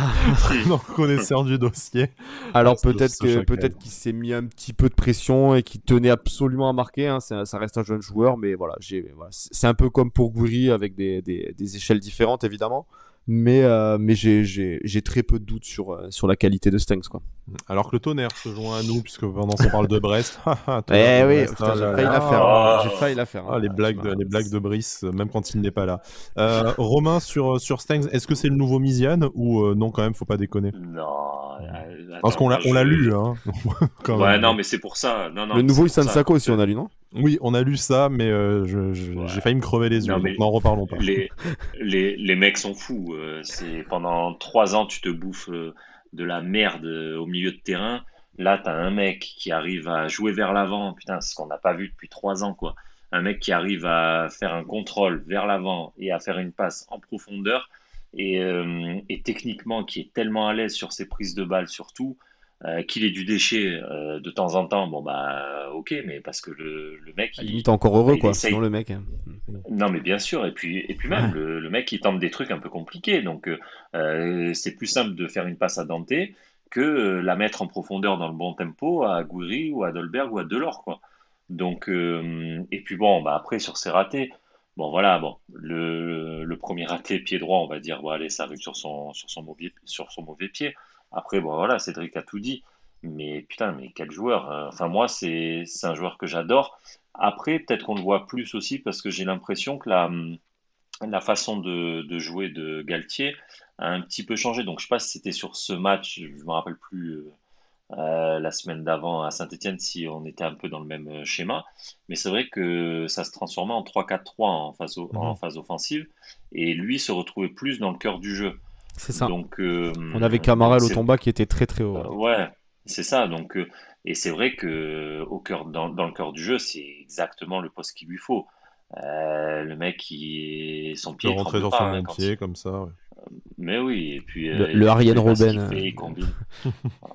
Speaker 1: connaisseur du dossier.
Speaker 2: Alors peut-être qu'il s'est mis un petit peu de pression et qu'il tenait absolument à marquer. Hein. Ça reste un jeune joueur, mais voilà, c'est un peu comme pour Gouiri avec des échelles différentes évidemment. mais j'ai très peu de doutes sur la qualité de Stengs, quoi.
Speaker 1: Alors que le tonnerre se joint à nous, puisque pendant qu'on parle de Brest,
Speaker 2: Eh oui,
Speaker 1: Brest,
Speaker 2: putain, j'ai
Speaker 1: là
Speaker 2: failli
Speaker 1: là.
Speaker 2: la faire.
Speaker 3: Oh.
Speaker 2: J'ai failli la faire.
Speaker 1: Les blagues de Brice, même quand il n'est pas là. Romain, sur Stengs, est-ce que c'est le nouveau Miziane ou non, quand même, faut pas déconner?
Speaker 3: Non,
Speaker 1: Parce qu'on
Speaker 3: attends,
Speaker 1: l'a lu, hein. Quand
Speaker 3: Ouais,
Speaker 1: même.
Speaker 3: non, mais c'est pour ça. Non,
Speaker 2: Le
Speaker 3: mais
Speaker 2: nouveau
Speaker 3: c'est pour
Speaker 2: Isan
Speaker 3: ça,
Speaker 2: Sako
Speaker 3: quand,
Speaker 2: aussi, on a lu, non?
Speaker 1: Oui, on a lu ça, mais
Speaker 3: ouais.
Speaker 1: j'ai failli me crever les yeux,
Speaker 3: Non,
Speaker 1: donc
Speaker 3: mais
Speaker 1: n'en reparlons pas.
Speaker 3: les mecs sont fous. C'est pendant 3 ans, tu te bouffes de la merde au milieu de terrain. Là, t'as un mec qui arrive à jouer vers l'avant. Putain, c'est ce qu'on n'a pas vu depuis 3 ans, quoi. Un mec qui arrive à faire un contrôle vers l'avant et à faire une passe en profondeur. Et techniquement, qui est tellement à l'aise sur ses prises de balles, surtout, qu'il ait du déchet de temps en temps. Bon, bah, ok, mais parce que le mec,
Speaker 2: Limite encore heureux,
Speaker 3: il
Speaker 2: quoi,
Speaker 3: essaye.
Speaker 2: sinon le mec.
Speaker 3: Non, mais bien sûr, et puis même,
Speaker 2: Ouais.
Speaker 3: le mec, il tente des trucs un peu compliqués, donc c'est plus simple de faire une passe à Dante que la mettre en profondeur dans le bon tempo à Gouiri ou à Dolberg ou à Delors, quoi. Donc, et puis bon, bah après, sur ses ratés, bon, voilà, bon, le premier raté, pied droit, on va dire, bon, allez, ça arrive sur son mauvais pied. Après, bon, voilà, Cédric a tout dit, mais putain, mais quel joueur, hein. Enfin, moi, c'est un joueur que j'adore. Après, peut-être qu'on le voit plus aussi parce que j'ai l'impression que la façon de jouer de Galtier a un petit peu changé. Donc, je ne sais pas si c'était sur ce match, je ne me rappelle plus la semaine d'avant à Saint-Etienne si on était un peu dans le même schéma. Mais c'est vrai que ça se transformait en 3-4-3 en phase offensive et lui se retrouvait plus dans le cœur du jeu.
Speaker 2: C'est ça.
Speaker 3: Donc,
Speaker 2: On avait
Speaker 3: donc
Speaker 2: Camara Lotomba qui était très très haut.
Speaker 3: ouais, c'est ça. Donc, et c'est vrai que dans le cœur du jeu, c'est exactement le poste qu'il lui faut. Le mec, son
Speaker 1: Il peut
Speaker 3: pied, il
Speaker 1: rentrer
Speaker 3: tremble
Speaker 1: sur son
Speaker 3: pas, hein,
Speaker 1: bon pied, comme ça. Ouais.
Speaker 3: mais oui, et puis,
Speaker 2: Le
Speaker 3: toutes
Speaker 2: Arjen
Speaker 3: les passes
Speaker 2: Robben.
Speaker 3: qu'il fait, il combine.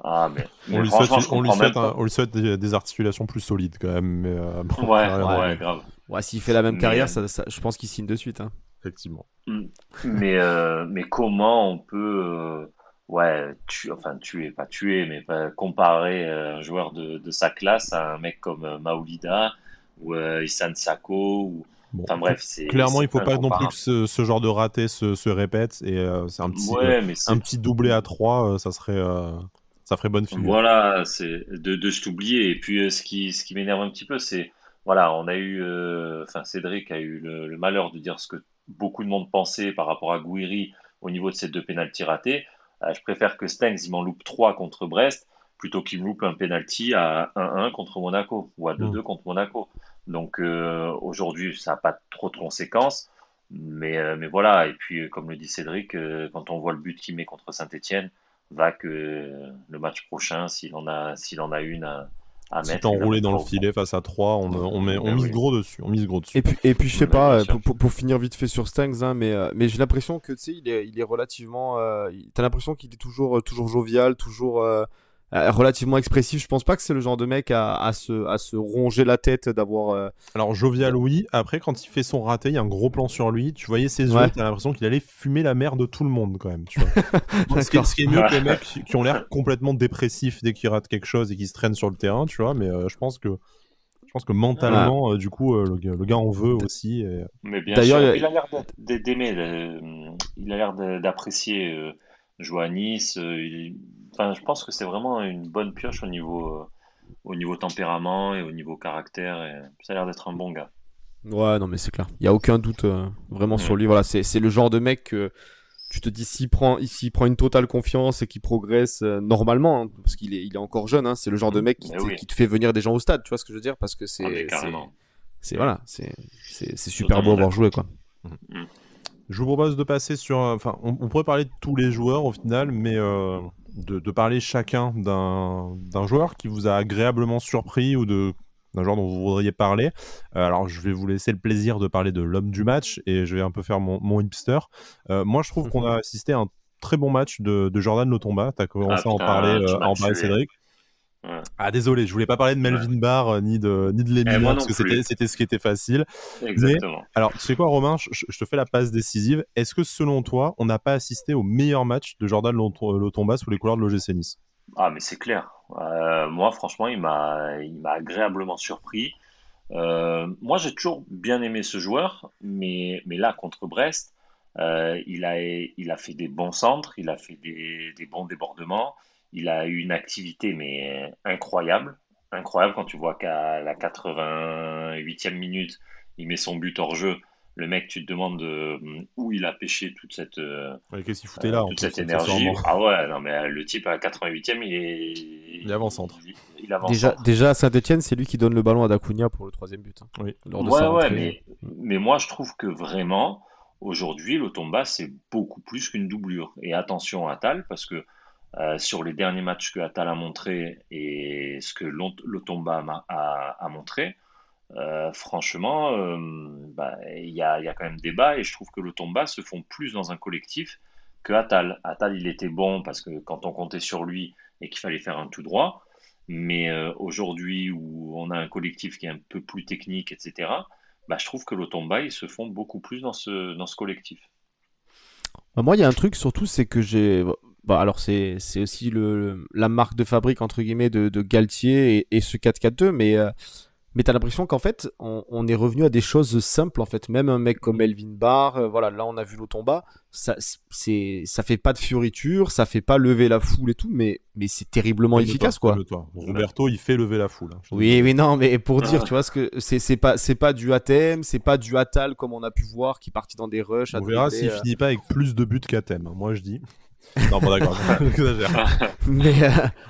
Speaker 3: Ah, mais,
Speaker 1: On
Speaker 3: mais
Speaker 1: lui souhaite,
Speaker 3: franchement, je
Speaker 1: on lui
Speaker 3: comprends
Speaker 1: souhaite,
Speaker 3: même pas.
Speaker 1: on lui souhaite des articulations plus solides, quand même. Mais bon,
Speaker 3: Ouais,
Speaker 1: rien à
Speaker 2: Ouais.
Speaker 3: ouais,
Speaker 1: voir,
Speaker 3: grave.
Speaker 2: Ouais, s'il fait la même
Speaker 3: Mais,
Speaker 2: carrière, je pense qu'il signe de suite, hein.
Speaker 1: effectivement.
Speaker 3: mm, mais comment on peut, ouais, enfin, pas tuer, mais pas comparer un joueur de sa classe à un mec comme Maoulida ou Issane Sako
Speaker 1: Bon,
Speaker 3: enfin bref, c'est
Speaker 1: clairement, il faut pas non plus que
Speaker 3: incomparable.
Speaker 1: ce genre de raté se répète. Et c'est
Speaker 3: Ouais, mais
Speaker 1: un
Speaker 3: c'est
Speaker 1: petit doublé à 3, ça ferait bonne figure.
Speaker 3: voilà, c'est de se t'oublier. Et puis ce qui m'énerve un petit peu, c'est voilà, on a eu, enfin Cédric a eu le malheur de dire ce que beaucoup de monde pensait par rapport à Gouiri au niveau de ces deux pénaltys ratés. Je préfère que Stengs il m'en loupe 3 contre Brest plutôt qu'il me loupe un penalty à 1-1 contre Monaco ou à
Speaker 1: Hmm.
Speaker 3: 2-2 contre Monaco. Donc aujourd'hui, ça n'a pas trop de conséquences. Mais voilà, et puis comme le dit Cédric, quand on voit le but qu'il met contre Saint-Etienne, va que le match prochain, s'il en a une à
Speaker 1: Si t'es
Speaker 3: mettre, il la
Speaker 1: enroulé dans
Speaker 3: mettra
Speaker 1: le
Speaker 3: au fond.
Speaker 1: filet face à 3, on
Speaker 3: Ben
Speaker 1: mise
Speaker 3: oui.
Speaker 1: gros dessus. On mise gros dessus.
Speaker 2: Et puis je sais
Speaker 3: Ben, bien
Speaker 2: pas,
Speaker 3: sûr.
Speaker 2: pour finir vite fait sur Stanks, hein, mais j'ai l'impression que tu sais, il est relativement. T'as l'impression qu'il est toujours jovial, toujours relativement expressif. Je pense pas que c'est le genre de mec à se ronger la tête d'avoir.
Speaker 1: Alors, jovial, oui. Après, quand il fait son raté, il y a un gros plan sur lui. Tu voyais ses yeux,
Speaker 2: Ouais,
Speaker 1: t'as l'impression qu'il allait fumer la mère de tout le monde, quand même. Tu vois. Donc,
Speaker 2: d'accord.
Speaker 1: ce qui est mieux que les mecs qui ont l'air complètement dépressifs dès qu'ils ratent quelque chose et qui se traînent sur le terrain, tu vois. Mais je pense que
Speaker 2: Ouais.
Speaker 1: mentalement, du coup, le gars en veut aussi.
Speaker 3: Mais bien
Speaker 2: D'ailleurs,
Speaker 3: sûr. Et puis il a l'air d'aimer, il a l'air d'apprécier jouer à Nice. Enfin, je pense que c'est vraiment une bonne pioche au niveau tempérament et au niveau caractère. Et ça a l'air d'être un bon gars.
Speaker 2: ouais, non, mais c'est clair. Il y a aucun doute vraiment sur
Speaker 3: Mm.
Speaker 2: lui. Voilà, c'est le genre de mec que tu te dis s'il prend une totale confiance et qu'il progresse normalement, hein, parce qu'il est encore jeune, hein, c'est le genre de mec qui
Speaker 3: Mais
Speaker 2: te,
Speaker 3: oui.
Speaker 2: qui te fait venir des gens au stade, tu vois ce que je veux dire? Parce que
Speaker 3: Ah, mais
Speaker 2: c'est
Speaker 3: carrément.
Speaker 2: voilà, c'est super beau
Speaker 3: Totalement
Speaker 2: à voir
Speaker 3: d'accord.
Speaker 2: jouer, quoi.
Speaker 3: Mm.
Speaker 1: Je vous propose de passer sur. Enfin, on pourrait parler de tous les joueurs au final, mais de parler chacun d'un joueur qui vous a agréablement surpris ou d'un joueur dont vous voudriez parler. Alors, je vais vous laisser le plaisir de parler de l'homme du match et je vais un peu faire mon hipster. Moi, je trouve qu'on a assisté à un très bon match de Jordan Lotomba. Tu as
Speaker 3: Ah
Speaker 1: commencé
Speaker 3: putain, tu
Speaker 1: à
Speaker 3: m'as
Speaker 1: en parler,
Speaker 3: tué.
Speaker 1: Cédric.
Speaker 3: Ouais.
Speaker 1: Ah, désolé, je voulais pas parler de
Speaker 3: Ouais.
Speaker 1: Melvin Barr ni de
Speaker 3: Et
Speaker 1: Lemina
Speaker 3: moi
Speaker 1: parce
Speaker 3: non
Speaker 1: que c'était
Speaker 3: plus.
Speaker 1: c'était ce qui était facile. Mais
Speaker 3: Exactement.
Speaker 1: alors, tu sais quoi, Romain, je te fais la passe décisive. Est-ce que selon toi, on n'a pas assisté au meilleur match de Jordan Lotomba sous les couleurs de l'OGC Nice?
Speaker 3: Ah, mais c'est clair. Moi, franchement, il m'a agréablement surpris. Moi, j'ai toujours bien aimé ce joueur, mais là, contre Brest, Il a fait des bons centres, il a fait des bons débordements, il a eu une activité mais incroyable. Incroyable quand tu vois qu'à la 88e minute, il met son but hors jeu. Le mec, tu te demandes où il a pêché
Speaker 1: Ouais, qu'est-ce qu'il foutait là en
Speaker 3: toute
Speaker 1: plus,
Speaker 3: cette
Speaker 1: accessoirement?
Speaker 3: énergie. Ah ouais, non mais le type à la 88e,
Speaker 1: Il est avant-centre.
Speaker 3: il avance-centre.
Speaker 2: Déjà à Saint-Etienne, c'est lui qui donne le ballon à Dacunia pour le troisième but, hein,
Speaker 1: Oui.
Speaker 2: lors de sa
Speaker 3: Ouais,
Speaker 2: rentrée.
Speaker 3: mais moi je trouve que vraiment, aujourd'hui, Lotomba, c'est beaucoup plus qu'une doublure. Et attention à Atal, parce que sur les derniers matchs que Atal a montré et ce que Lotomba a montré, franchement, bah, il y a quand même débat et je trouve que Lotomba se font plus dans un collectif que Atal. Atal, il était bon parce que quand on comptait sur lui et qu'il fallait faire un tout droit, mais aujourd'hui où on a un collectif qui est un peu plus technique, etc., bah, je trouve que Lotomba, ils se font beaucoup plus dans ce collectif.
Speaker 2: Bah, moi, il y a un truc surtout, c'est que j'ai. Bah, alors, c'est aussi la marque de fabrique, entre guillemets, de Galtier et ce 4-4-2, mais t'as l'impression qu'en fait, on est revenu à des choses simples, en fait. Même un mec comme Elvin Barr, voilà, là, on a vu Lotomba, ça fait pas de fioriture, ça fait pas lever la foule et tout, mais c'est terriblement
Speaker 1: Calme-toi,
Speaker 2: efficace, quoi.
Speaker 1: calme-toi. Roberto, il fait lever la foule, hein, je suis
Speaker 2: Oui,
Speaker 1: désolé.
Speaker 2: oui, non, mais pour dire, tu vois, ce que c'est pas du ATM, c'est pas du Atal comme on a pu voir, qui partit dans des rushs à
Speaker 1: On verra
Speaker 2: dribbler.
Speaker 1: s'il finit pas avec plus de buts qu'à thème, hein. Moi, je dis. Non, bon, d'accord, j'exagère.
Speaker 2: Mais,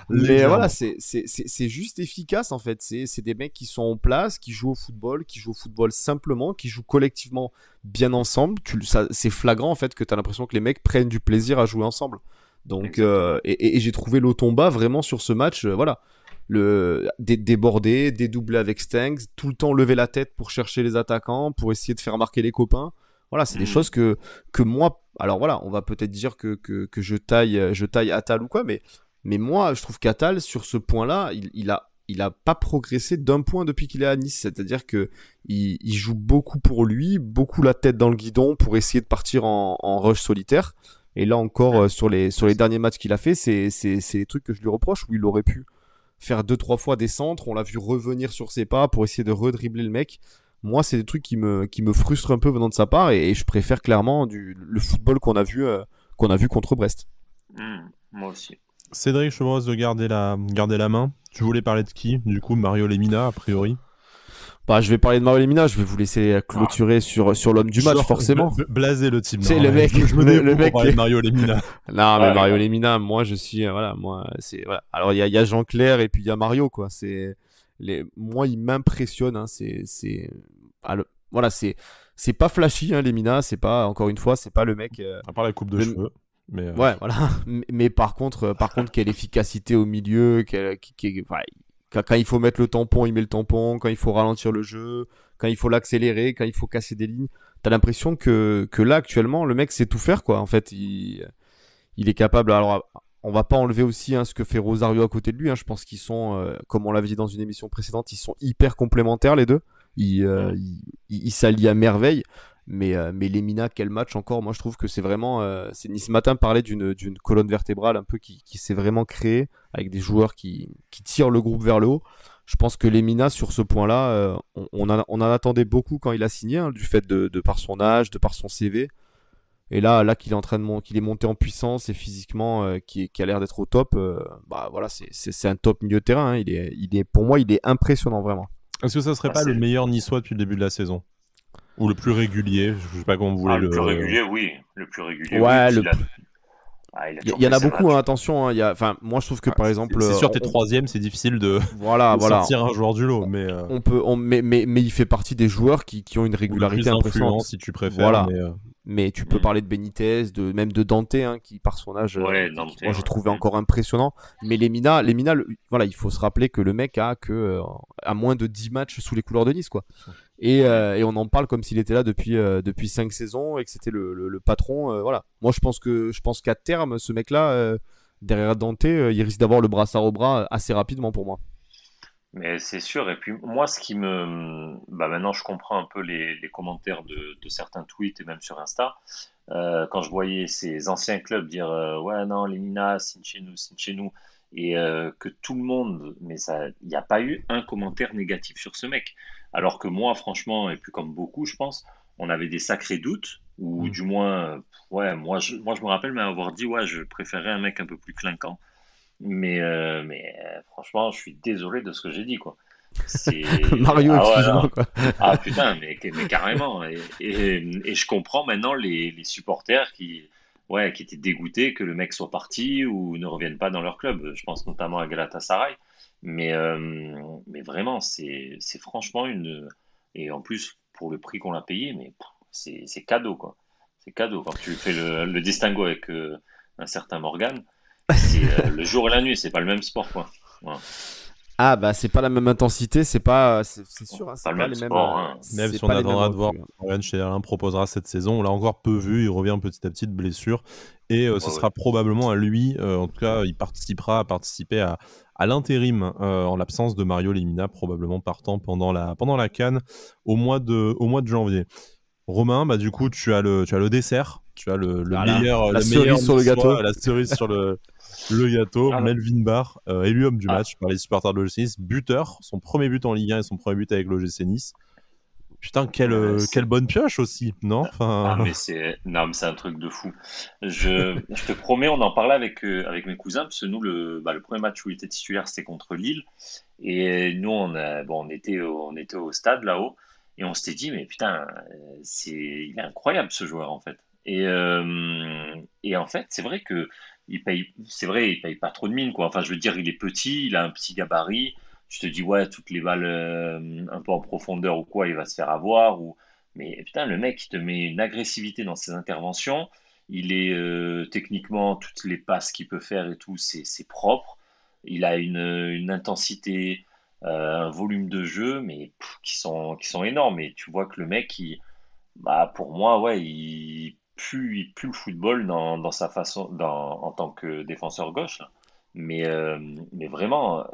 Speaker 2: mais voilà,
Speaker 1: Légèrement.
Speaker 2: c'est juste efficace en fait. C'est des mecs qui sont en place, qui jouent au football simplement, qui jouent collectivement bien ensemble. C'est flagrant en fait que tu as l'impression que les mecs prennent du plaisir à jouer ensemble. Donc,
Speaker 3: Exactement.
Speaker 2: et j'ai trouvé Lotomba vraiment sur ce match, voilà. Déborder, dédoubler avec Stengs, tout le temps lever la tête pour chercher les attaquants, pour essayer de faire marquer les copains. Voilà, c'est des choses
Speaker 3: Mm.
Speaker 2: que moi, alors voilà, on va peut-être dire que je taille Atal ou quoi, mais moi, je trouve qu'Atal, sur ce point-là, il a pas progressé d'un point depuis qu'il est à Nice. C'est-à-dire que il joue beaucoup pour lui, beaucoup la tête dans le guidon pour essayer de partir en rush solitaire. Et là encore, sur les derniers matchs qu'il a fait, c'est les trucs que je lui reproche, où il aurait pu faire deux trois fois des centres. On l'a vu revenir sur ses pas pour essayer de redribbler le mec. Moi, c'est des trucs qui me frustrent un peu venant de sa part, et je préfère clairement le football qu'on a vu contre Brest.
Speaker 3: Moi aussi.
Speaker 1: Cédric, je te propose de garder la main. Tu voulais parler de qui? Du coup, Mario Lemina, a priori.
Speaker 2: Bah, je vais parler de Mario Lemina, je vais vous laisser
Speaker 3: Ah,
Speaker 2: clôturer sur l'homme du match,
Speaker 1: Genre,
Speaker 2: forcément.
Speaker 1: blasé le type.
Speaker 2: C'est
Speaker 1: Non,
Speaker 2: le
Speaker 1: ouais,
Speaker 2: mec,
Speaker 1: je me
Speaker 2: le
Speaker 1: débrouille pour
Speaker 2: mec.
Speaker 1: parler de Mario Lemina.
Speaker 2: Non, mais
Speaker 3: ouais,
Speaker 2: Mario
Speaker 3: ouais.
Speaker 2: Lemina, moi je suis, voilà, moi c'est voilà. Alors il y a Jean-Claire et puis il y a Mario, quoi. Moi il m'impressionne, hein. Voilà, c'est pas flashy, hein, Lemina. C'est pas, encore une fois, c'est pas le mec.
Speaker 1: À part la coupe de
Speaker 2: le-
Speaker 1: cheveux. Mais
Speaker 2: Ouais, voilà. Mais par contre, quelle efficacité au milieu, enfin, quand il faut mettre le tampon, il met le tampon. Quand il faut ralentir le jeu, quand il faut l'accélérer, quand il faut casser des lignes. T'as l'impression que là, actuellement, le mec sait tout faire, quoi. En fait, il est capable. Alors, on va pas enlever aussi, hein, ce que fait Rosario à côté de lui, hein. Je pense qu'ils sont, comme on l'avait dit dans une émission précédente, ils sont hyper complémentaires, les deux.
Speaker 3: Mm.
Speaker 2: Ils s'allient à merveille. Mais Lemina, quel match encore. Moi, je trouve que c'est vraiment. Ce matin parlait d'une colonne vertébrale un peu qui s'est vraiment créée avec des joueurs qui tirent le groupe vers le haut. Je pense que Lemina, sur ce point-là, on en attendait beaucoup quand il a signé, hein, du fait de par son âge, de par son CV. Et là qu'il est qu'il est monté en puissance et physiquement, qui a l'air d'être au top, bah voilà, c'est un top milieu de terrain, hein. Pour moi, il est impressionnant, vraiment.
Speaker 1: est-ce que ça serait
Speaker 3: Ah,
Speaker 1: pas le meilleur niçois depuis le début de la saison? Ou le plus régulier? Je sais pas comment vous voulez
Speaker 3: le plus
Speaker 1: le.
Speaker 3: régulier, oui. Le plus régulier, oui,
Speaker 2: Ouais,
Speaker 3: parce qu'il a
Speaker 2: il
Speaker 3: toujours
Speaker 2: y en
Speaker 3: fait
Speaker 2: a
Speaker 3: ses
Speaker 2: beaucoup, hein,
Speaker 3: matchs.
Speaker 2: attention, hein. Enfin, moi, je trouve que
Speaker 1: Ah,
Speaker 2: par exemple,
Speaker 1: c'est sûr, t'es troisième, c'est difficile de,
Speaker 2: voilà,
Speaker 1: de
Speaker 2: voilà,
Speaker 1: sortir un joueur du lot, mais
Speaker 2: mais il fait partie des joueurs qui ont une
Speaker 1: ou le plus
Speaker 2: régularité
Speaker 1: influent
Speaker 2: impressionnante.
Speaker 1: si tu préfères,
Speaker 2: Voilà.
Speaker 1: mais
Speaker 2: Mais tu peux
Speaker 3: Mm.
Speaker 2: parler de Benitez, même de Dante, hein, qui par son âge,
Speaker 3: Ouais,
Speaker 2: qui,
Speaker 3: Dante,
Speaker 2: moi j'ai
Speaker 3: ouais.
Speaker 2: trouvé
Speaker 3: Mm.
Speaker 2: encore impressionnant. Mais Lemina, voilà, il faut se rappeler que le mec a moins de 10 matchs sous les couleurs de Nice, quoi.
Speaker 3: Mm.
Speaker 2: Et on en parle comme s'il était là depuis 5 saisons et que c'était le patron. Voilà. Moi, je pense qu'à terme, ce mec-là, derrière Dante, il risque d'avoir le brassard au bras assez rapidement pour moi.
Speaker 3: Mais c'est sûr. Et puis moi, bah maintenant, je comprends un peu les commentaires de certains tweets et même sur Insta. Quand je voyais ces anciens clubs dire ouais non, Lemina, signe chez nous, et que tout le monde, mais ça, il n'y a pas eu un commentaire négatif sur ce mec. Alors que moi, franchement, et puis comme beaucoup, je pense, on avait des sacrés doutes, ou du moins, ouais, moi je me rappelle m'avoir dit, ouais, je préférais un mec un peu plus clinquant. Mais franchement, je suis désolé de ce que j'ai dit, quoi.
Speaker 2: Mario,
Speaker 3: Ah ouais,
Speaker 2: excuse-moi
Speaker 3: non.
Speaker 2: quoi.
Speaker 3: Ah putain, mais carrément. Et je comprends maintenant les supporters ouais, qui étaient dégoûtés que le mec soit parti ou ne revienne pas dans leur club. Je pense notamment à Galatasaray. Mais vraiment, c'est franchement une. Et en plus, pour le prix qu'on l'a payé, mais c'est cadeau, quoi. C'est cadeau. Quand tu fais le distinguo avec un certain Morgan, c'est le jour et la nuit, c'est pas le même sport, quoi. Voilà.
Speaker 2: Ah bah c'est pas la même intensité, c'est sûr, hein,
Speaker 3: Pas
Speaker 2: c'est
Speaker 3: le
Speaker 2: pas
Speaker 3: même
Speaker 2: les mêmes,
Speaker 3: sport, hein.
Speaker 1: Même
Speaker 2: c'est
Speaker 1: si on
Speaker 2: pas les mêmes
Speaker 1: attendra de voir
Speaker 2: recrues, hein.
Speaker 1: Morgan Schneiderlin proposera cette saison, on l'a encore peu vu, il revient petit à petit de blessure et ce
Speaker 3: Ouais,
Speaker 1: sera
Speaker 3: ouais.
Speaker 1: probablement à lui, en tout cas il participer à l'intérim en l'absence de Mario Lemina, probablement partant pendant la CAN au mois de janvier. Romain, bah du coup tu as le dessert, tu as
Speaker 2: Voilà, la
Speaker 1: le meilleur
Speaker 2: cerise sur le
Speaker 1: niçois,
Speaker 2: gâteau.
Speaker 1: la cerise sur le gâteau,
Speaker 3: Ah,
Speaker 1: Melvin Barr, élu homme du
Speaker 3: ah,
Speaker 1: match par les supporters de l'OGC Nice, buteur, son premier but en Ligue 1 et son premier but avec l'OGC Nice. Putain, quelle bonne pioche aussi, non? Enfin,
Speaker 3: mais non, mais c'est un truc de fou. Je te promets, on en parlait avec mes cousins, parce que nous, le premier match où il était titulaire, c'était contre Lille. Et nous, on était au stade là-haut, et on s'était dit, mais putain, il est incroyable ce joueur, en fait. Et en fait, c'est vrai que il paye pas trop de mine, quoi. Enfin, je veux dire, il est petit, il a un petit gabarit. Je te dis, ouais, toutes les balles un peu en profondeur ou quoi, il va se faire avoir. Mais putain, le mec, il te met une agressivité dans ses interventions. Il est techniquement, toutes les passes qu'il peut faire et tout, c'est propre. Il a une intensité, un volume de jeu, mais qui sont énormes. Et tu vois que le mec, bah, pour moi, ouais, il pue le football dans sa façon, en tant que défenseur gauche, là. Mais, euh, mais vraiment,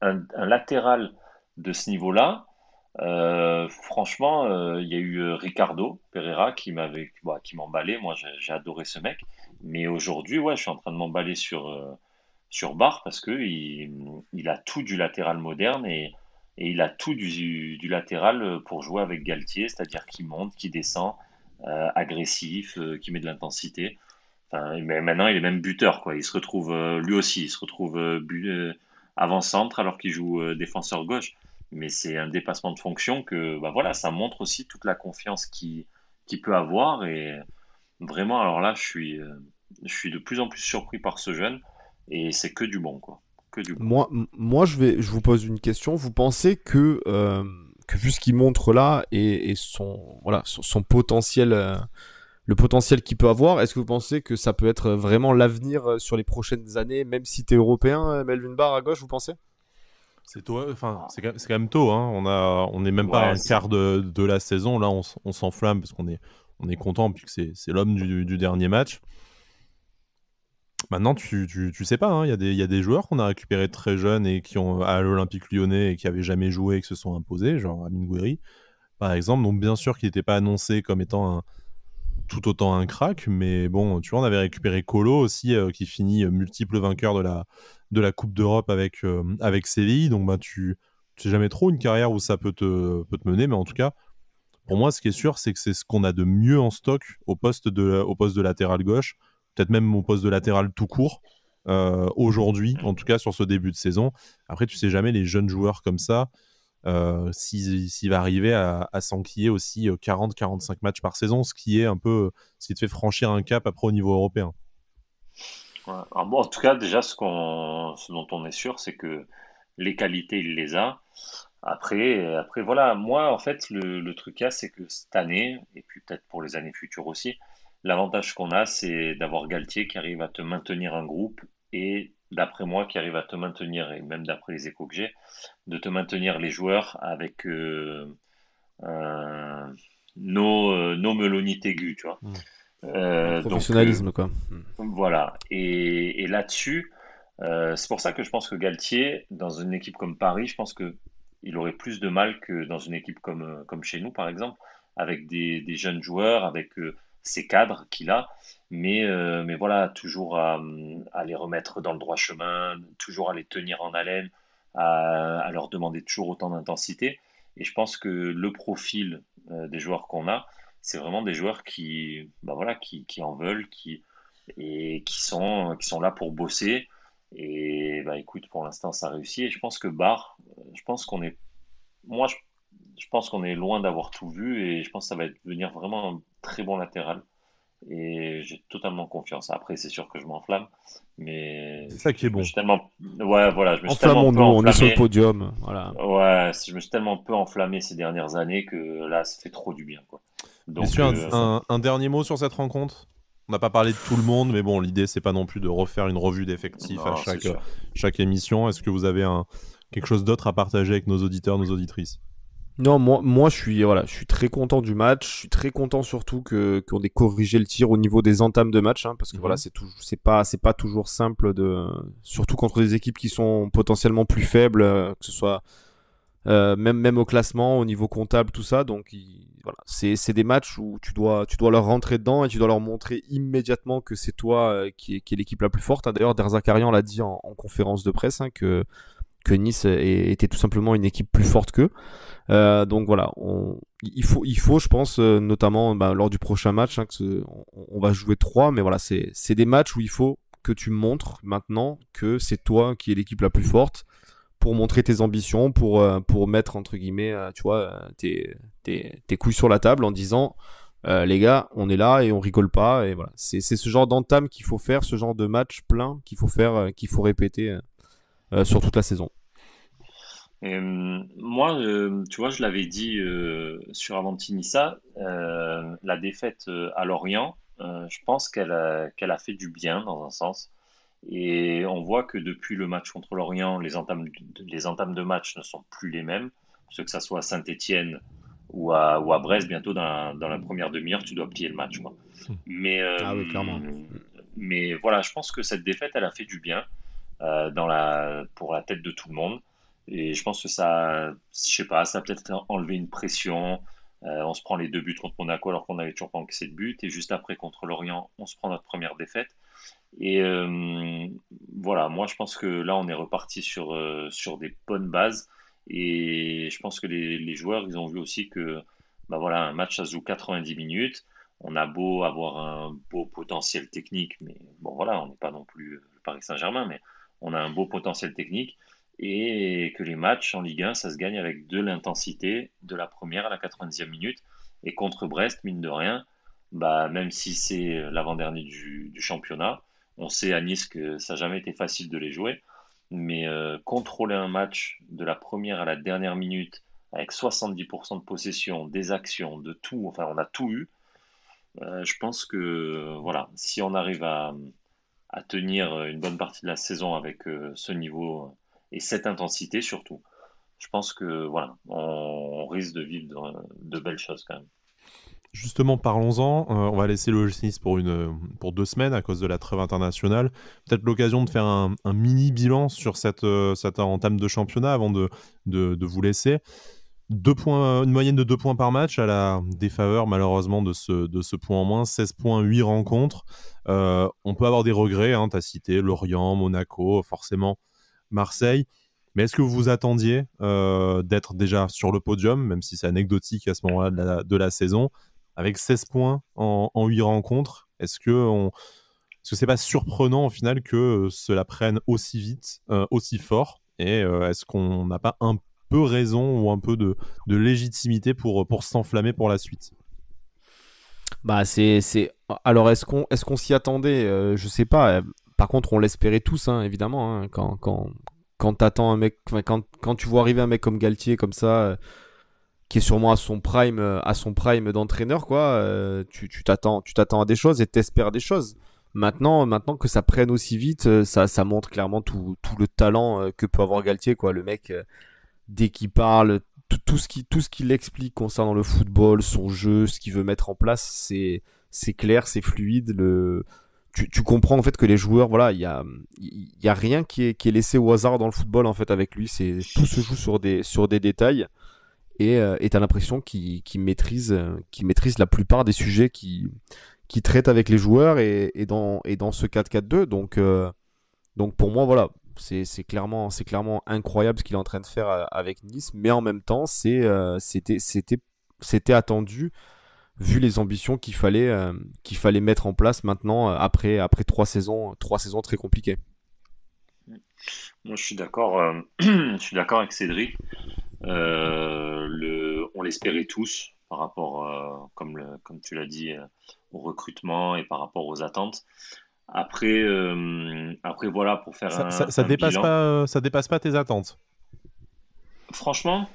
Speaker 3: un latéral de ce niveau-là, franchement, il y a eu Ricardo Pereira qui m'emballait. Moi, j'ai adoré ce mec. Mais aujourd'hui, ouais, je suis en train de m'emballer sur Barre parce que il a tout du latéral moderne et il a tout du latéral pour jouer avec Galtier, c'est-à-dire qui monte, qui descend, agressif, qui met de l'intensité. Enfin, mais maintenant, il est même buteur, quoi. Il se retrouve, lui aussi, il se retrouve avant-centre alors qu'il joue défenseur gauche. Mais c'est un dépassement de fonction que, bah voilà, ça montre aussi toute la confiance qu'il peut avoir. Et vraiment, alors là, je suis de plus en plus surpris par ce jeune. Et c'est que du bon, quoi. Que du bon.
Speaker 2: Moi, je vous pose une question. Vous pensez que vu ce qu'il montre là et son potentiel, le potentiel qu'il peut avoir, est-ce que vous pensez que ça peut être vraiment l'avenir sur les prochaines années, même si t'es européen, Melvin Barr à gauche, vous pensez?
Speaker 1: c'est tôt, enfin, c'est quand même tôt, hein. On n'est même pas à
Speaker 3: Ouais,
Speaker 1: un quart de la saison. Là, on s'enflamme parce on est content puisque c'est l'homme du dernier match. Maintenant, tu sais pas, hein, il y a des joueurs qu'on a récupérés très jeunes et qui ont à l'Olympique Lyonnais et qui avaient jamais joué et qui se sont imposés, genre Amine Gouiri, par exemple. Donc, bien sûr qu'il n'était pas annoncé comme étant tout autant un crack, mais bon, tu vois, on avait récupéré Colo aussi, qui finit multiple vainqueur de la Coupe d'Europe avec Séville. Donc, bah, tu sais jamais trop une carrière où ça peut te mener, mais en tout cas, pour moi, ce qui est sûr, c'est que c'est ce qu'on a de mieux en stock au poste de latéral gauche, peut-être même au poste de latéral tout court, aujourd'hui, en tout cas sur ce début de saison. Après, tu sais jamais les jeunes joueurs comme ça, s'il va arriver à s'enquiller aussi 40-45 matchs par saison, ce qui est un peu ce qui te fait franchir un cap après au niveau européen.
Speaker 3: ouais. Alors bon, en tout cas, déjà, ce dont on est sûr, c'est que les qualités, il les a. Après, voilà, moi, en fait, le truc qu'il y a, c'est que cette année, et puis peut-être pour les années futures aussi, l'avantage qu'on a, c'est d'avoir Galtier qui arrive à te maintenir un groupe et, d'après moi, qui arrive à te maintenir, et même d'après les échos que j'ai, de te maintenir les joueurs avec un- nos melonites aiguës, tu vois.
Speaker 2: Hmm. Un
Speaker 3: Donc,
Speaker 2: professionnalisme, quoi. Hmm.
Speaker 3: voilà. Et là-dessus, c'est pour ça que je pense que Galtier, dans une équipe comme Paris, je pense que il aurait plus de mal que dans une équipe comme chez nous, par exemple, avec des jeunes joueurs, avec ces cadres qu'il a. Mais voilà, toujours à les remettre dans le droit chemin, toujours à les tenir en haleine, à leur demander toujours autant d'intensité. Et je pense que le profil des joueurs qu'on a, c'est vraiment des joueurs qui, bah voilà, qui en veulent, et qui sont là pour bosser. Et bah écoute, pour l'instant, ça réussit. Et je pense que Barre, je pense qu'on est, moi, je pense qu'on est loin d'avoir tout vu et je pense que ça va devenir vraiment un très bon latéral. Et j'ai totalement confiance. Après, c'est sûr que je m'enflamme, mais
Speaker 1: C'est ça qui est
Speaker 3: je me
Speaker 1: bon.
Speaker 3: suis tellement, ouais, voilà, je me suis tellement peu
Speaker 2: Enflammons-nous, on est sur le
Speaker 3: enflammé.
Speaker 2: podium. Voilà.
Speaker 3: Ouais, je me suis tellement peu enflammé ces dernières années que là, ça fait trop du bien, quoi. Donc,
Speaker 1: Messieurs, un dernier mot sur cette rencontre. On n'a pas parlé de tout le monde, mais bon, l'idée, c'est pas non plus de refaire une revue d'effectifs à
Speaker 3: non, c'est sûr.
Speaker 1: chaque émission. Est-ce que vous avez quelque chose d'autre à partager avec nos auditeurs, nos auditrices?
Speaker 2: Non, moi je suis très content du match. Je suis très content surtout qu'on ait corrigé le tir au niveau des entames de match, hein, parce que voilà, c'est pas toujours simple surtout contre des équipes qui sont potentiellement plus faibles, que ce soit même au classement, au niveau comptable, tout ça. Donc voilà, c'est des matchs où tu dois leur rentrer dedans et tu dois leur montrer immédiatement que c'est toi qui est l'équipe la plus forte, hein. D'ailleurs, Derzakarian l'a dit en conférence de presse, hein, que Nice était tout simplement une équipe plus forte qu'eux. Donc voilà, il faut, je pense, notamment lors du prochain match, hein, on va jouer 3, mais voilà, c'est des matchs où il faut que tu montres maintenant que c'est toi qui es l'équipe la plus forte pour montrer tes ambitions, pour mettre entre guillemets, tu vois, tes couilles sur la table en disant les gars, on est là et on rigole pas. Et voilà, c'est ce genre d'entame qu'il faut faire, ce genre de match plein qu'il faut faire, qu'il faut répéter sur toute la saison.
Speaker 3: Et, moi, tu vois, je l'avais dit sur Avantinissa, la défaite à Lorient, je pense qu'elle a fait du bien dans un sens. Et on voit que depuis le match contre Lorient, les entames de match ne sont plus les mêmes. Que ça soit à Saint-Étienne ou à Brest, bientôt dans la première demi-heure, tu dois plier le match, quoi. Mais,
Speaker 2: Ah oui, clairement.
Speaker 3: mais voilà, je pense que cette défaite, elle a fait du bien pour la tête de tout le monde. Et je pense que ça, je sais pas, ça a peut-être enlevé une pression. On se prend les 2 buts contre Monaco alors qu'on n'avait toujours pas encaissé de but. Et juste après, contre Lorient, on se prend notre première défaite. Et voilà, moi je pense que là, on est reparti sur des bonnes bases. Et je pense que les joueurs, ils ont vu aussi que bah voilà, un match, ça se joue 90 minutes. On a beau avoir un beau potentiel technique, mais bon voilà, on n'est pas non plus le Paris Saint-Germain, mais on a un beau potentiel technique et que les matchs en Ligue 1, ça se gagne avec de l'intensité de la première à la 90e minute. Et contre Brest, mine de rien, bah, même si c'est l'avant-dernier du championnat, on sait à Nice que ça n'a jamais été facile de les jouer. Mais contrôler un match de la première à la dernière minute avec 70% de possession, des actions, de tout, enfin on a tout eu. Je pense que voilà, si on arrive à tenir une bonne partie de la saison avec ce niveau et cette intensité surtout, je pense que voilà, on risque de vivre de belles choses quand même.
Speaker 1: Justement, parlons-en. On va laisser le Nice pour 2 semaines à cause de la trêve internationale. Peut-être l'occasion de faire un mini bilan sur cette entame de championnat avant de vous laisser. 2 points, une moyenne de 2 points par match à la défaveur malheureusement de ce point en moins. 16 points, 8 rencontres. On peut avoir des regrets. Tu as cité Lorient, Monaco, forcément Marseille. Mais est-ce que vous vous attendiez d'être déjà sur le podium, même si c'est anecdotique à ce moment-là de la saison, avec 16 points en 8 rencontres? Est-ce que c'est pas surprenant au final que cela prenne aussi vite, aussi fort? Et est-ce qu'on n'a pas un peu raison ou un peu de légitimité pour s'enflammer pour la suite?
Speaker 2: Bah alors est-ce qu'on s'y attendait? Je sais pas. Par contre, on l'espérait tous, hein, évidemment, hein, quand t'attends un mec, enfin, quand tu vois arriver un mec comme Galtier comme ça, qui est sûrement à son prime d'entraîneur, quoi, tu t'attends à des choses et t'espères des choses. Maintenant que ça prenne aussi vite, ça montre clairement tout le talent que peut avoir Galtier, quoi. Le mec, dès qu'il parle, tout ce qu'il explique concernant le football, son jeu, ce qu'il veut mettre en place, c'est clair, c'est fluide. Tu comprends en fait que les joueurs, voilà, il y a rien qui est laissé au hasard dans le football en fait avec lui. Tout se joue sur des détails et t'as l'impression qu'il maîtrise la plupart des sujets qui traite avec les joueurs et dans ce 4-4-2. Donc pour moi, voilà, c'est clairement incroyable ce qu'il est en train de faire avec Nice, mais en même temps, c'était attendu. vu les ambitions qu'il fallait mettre en place maintenant après 3 saisons très compliquées.
Speaker 3: Moi, je suis d'accord. Je suis d'accord avec Cédric. On l'espérait tous par rapport, comme tu l'as dit, au recrutement et par rapport aux attentes. Après voilà, pour faire
Speaker 1: Ça
Speaker 3: un
Speaker 1: dépasse
Speaker 3: bilan.
Speaker 1: pas, ça dépasse pas tes attentes.
Speaker 3: Franchement,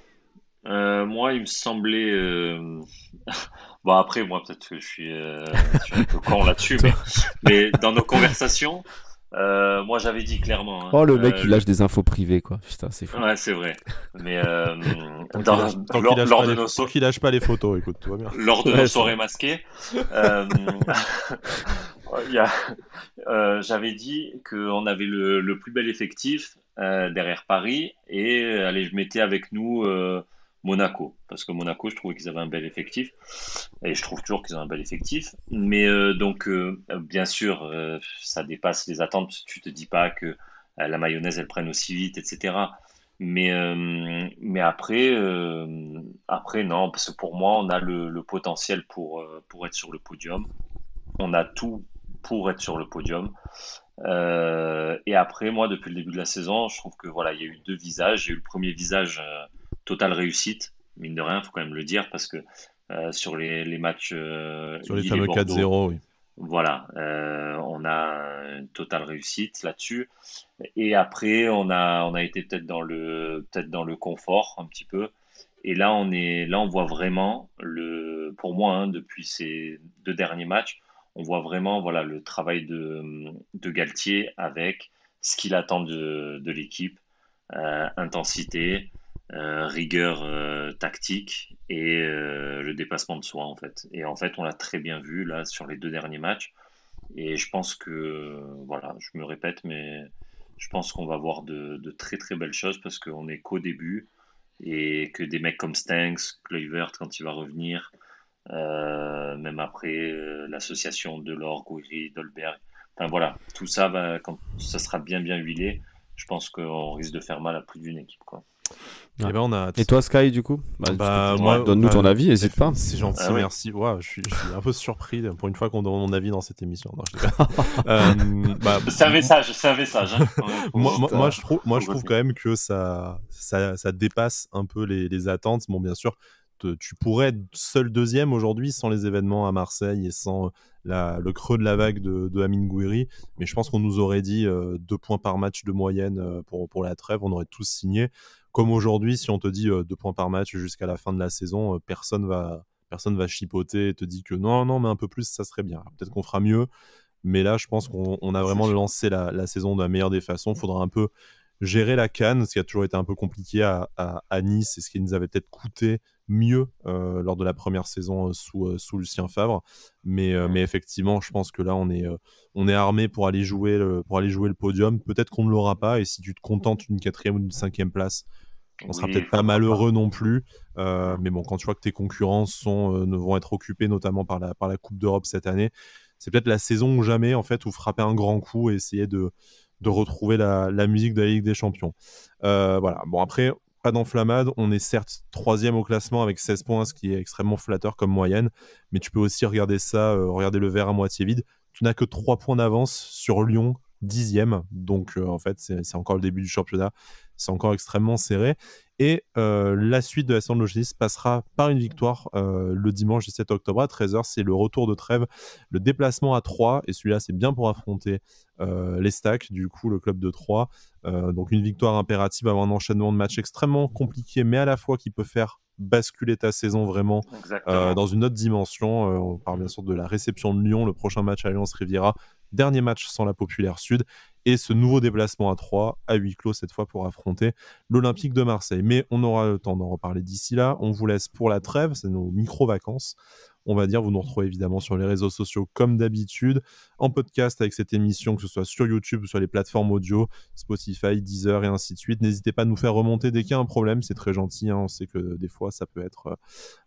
Speaker 3: moi, il me semblait. Bon, après, moi, peut-être que je suis un peu con là-dessus, mais dans nos conversations, moi, j'avais dit clairement, hein,
Speaker 2: Oh, le mec, il lâche des infos privées, quoi. Putain, c'est fou.
Speaker 3: ouais, c'est vrai. Mais
Speaker 1: Tant qu'il lâche pas les photos, écoute, tout va bien.
Speaker 3: lors de
Speaker 2: Ouais,
Speaker 3: nos
Speaker 2: ça.
Speaker 3: soirées masquées, euh, il y a- j'avais dit qu'on avait le plus bel effectif derrière Paris et allez, je mettais avec nous Monaco. Parce que Monaco, je trouvais qu'ils avaient un bel effectif. Et je trouve toujours qu'ils ont un bel effectif. Mais donc, bien sûr, ça dépasse les attentes. Tu te dis pas que la mayonnaise, elle prenne aussi vite, etc. Mais après, non, parce que pour moi, on a le potentiel pour être sur le podium. On a tout pour être sur le podium. Et après, moi, depuis le début de la saison, je trouve que voilà, il y a eu deux visages. Il y a eu le premier visage totale réussite, mine de rien, il faut quand même le dire, parce que sur les matchs
Speaker 1: Sur les
Speaker 3: Lille et
Speaker 1: fameux
Speaker 3: Bordeaux,
Speaker 1: 4-0, oui.
Speaker 3: voilà, on a une totale réussite là-dessus. Et après, on a été peut-être dans le confort un petit peu. Et là, on voit vraiment pour moi, hein, depuis ces deux derniers matchs, on voit vraiment, voilà, le travail de Galtier avec ce qu'il attend de l'équipe, intensité, rigueur tactique et le dépassement de soi, en fait. Et en fait, on l'a très bien vu là sur les deux derniers matchs. Et je pense que, voilà, je me répète, mais je pense qu'on va voir de très très belles choses parce qu'on est qu'au début et que des mecs comme Stanks, Kluivert quand il va revenir, même après l'association Delors, Gouiri, Dolberg, enfin voilà, tout ça va, quand ça sera bien bien huilé, je pense qu'on risque de faire mal à plus d'une équipe, quoi.
Speaker 2: Ouais.
Speaker 1: Et ben on a
Speaker 2: Et toi, Sky, du coup donne-nous ton avis, n'hésite pas.
Speaker 1: C'est gentil,
Speaker 3: Ah oui.
Speaker 1: merci. Ouais, je suis un peu surpris pour une fois qu'on demande mon avis dans cette émission. Non, je
Speaker 3: C'est un message. Hein.
Speaker 1: moi, je trouve
Speaker 3: Faut
Speaker 1: quand même que ça dépasse un peu les attentes. Bon, bien sûr, tu pourrais être seul deuxième aujourd'hui sans les événements à Marseille et sans le creux de la vague de Amine Gouiri. Mais je pense qu'on nous aurait dit 2 points par match de moyenne pour la trêve. On aurait tous signé. Comme aujourd'hui, si on te dit 2 points par match jusqu'à la fin de la saison, personne va chipoter et te dit que non, mais un peu plus, ça serait bien. Peut-être qu'on fera mieux. Mais là, je pense qu'on a vraiment lancé la saison de la meilleure des façons. Il faudra un peu gérer la CAN, ce qui a toujours été un peu compliqué à Nice et ce qui nous avait peut-être coûté mieux lors de la première saison sous Lucien Favre. Mais effectivement, je pense que là, on est armé pour aller jouer le podium. Peut-être qu'on ne l'aura pas. Et si tu te contentes d'une 4e ou d'une 5e place, on sera peut-être pas malheureux non plus. Mais bon, quand tu vois que tes concurrents ne vont être occupés notamment par la Coupe d'Europe cette année, c'est peut-être la saison ou jamais, en fait, où frapper un grand coup et essayer de retrouver la musique de la Ligue des Champions. Voilà. Bon, après, pas d'enflammade. On est certes 3e au classement avec 16 points, ce qui est extrêmement flatteur comme moyenne. Mais tu peux aussi regarder regarder le verre à moitié vide. Tu n'as que 3 points d'avance sur Lyon, 10e. Donc, en fait, c'est encore le début du championnat. C'est encore extrêmement serré. Et la suite de la saison de l'OGC passera par une victoire le dimanche 17 octobre à 13h. C'est le retour de trêve, le déplacement à Troyes. Et celui-là, c'est bien pour affronter les Stacks, du coup, le club de Troyes. Donc une victoire impérative avant un enchaînement de matchs extrêmement compliqué, mais à la fois qui peut faire basculer ta saison vraiment dans une autre dimension. On parle bien sûr de la réception de Lyon, le prochain match à Allianz Riviera, dernier match sans la Populaire Sud, et ce nouveau déplacement à Troyes, à huis clos cette fois pour affronter l'Olympique de Marseille. Mais on aura le temps d'en reparler d'ici là. On vous laisse pour la trêve, c'est nos micro-vacances. On va dire, vous nous retrouvez évidemment sur les réseaux sociaux comme d'habitude, en podcast avec cette émission, que ce soit sur YouTube ou sur les plateformes audio, Spotify, Deezer et ainsi de suite. N'hésitez pas à nous faire remonter dès qu'il y a un problème, c'est très gentil, hein. On sait que des fois ça peut être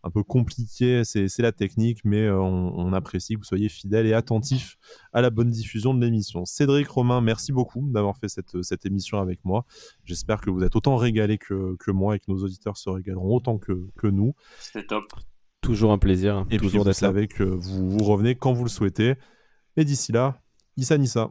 Speaker 1: un peu compliqué, c'est la technique, mais on apprécie que vous soyez fidèles et attentifs à la bonne diffusion de l'émission. Cédric, Romain, merci beaucoup d'avoir fait cette émission avec moi. J'espère que vous êtes autant régalés que moi et que nos auditeurs se régaleront autant que nous.
Speaker 3: C'était top.
Speaker 2: Toujours un plaisir.
Speaker 1: Et puis
Speaker 2: toujours
Speaker 1: vous
Speaker 2: d'être là.
Speaker 1: savez que vous revenez quand vous le souhaitez. Et d'ici là, Issa Nissa.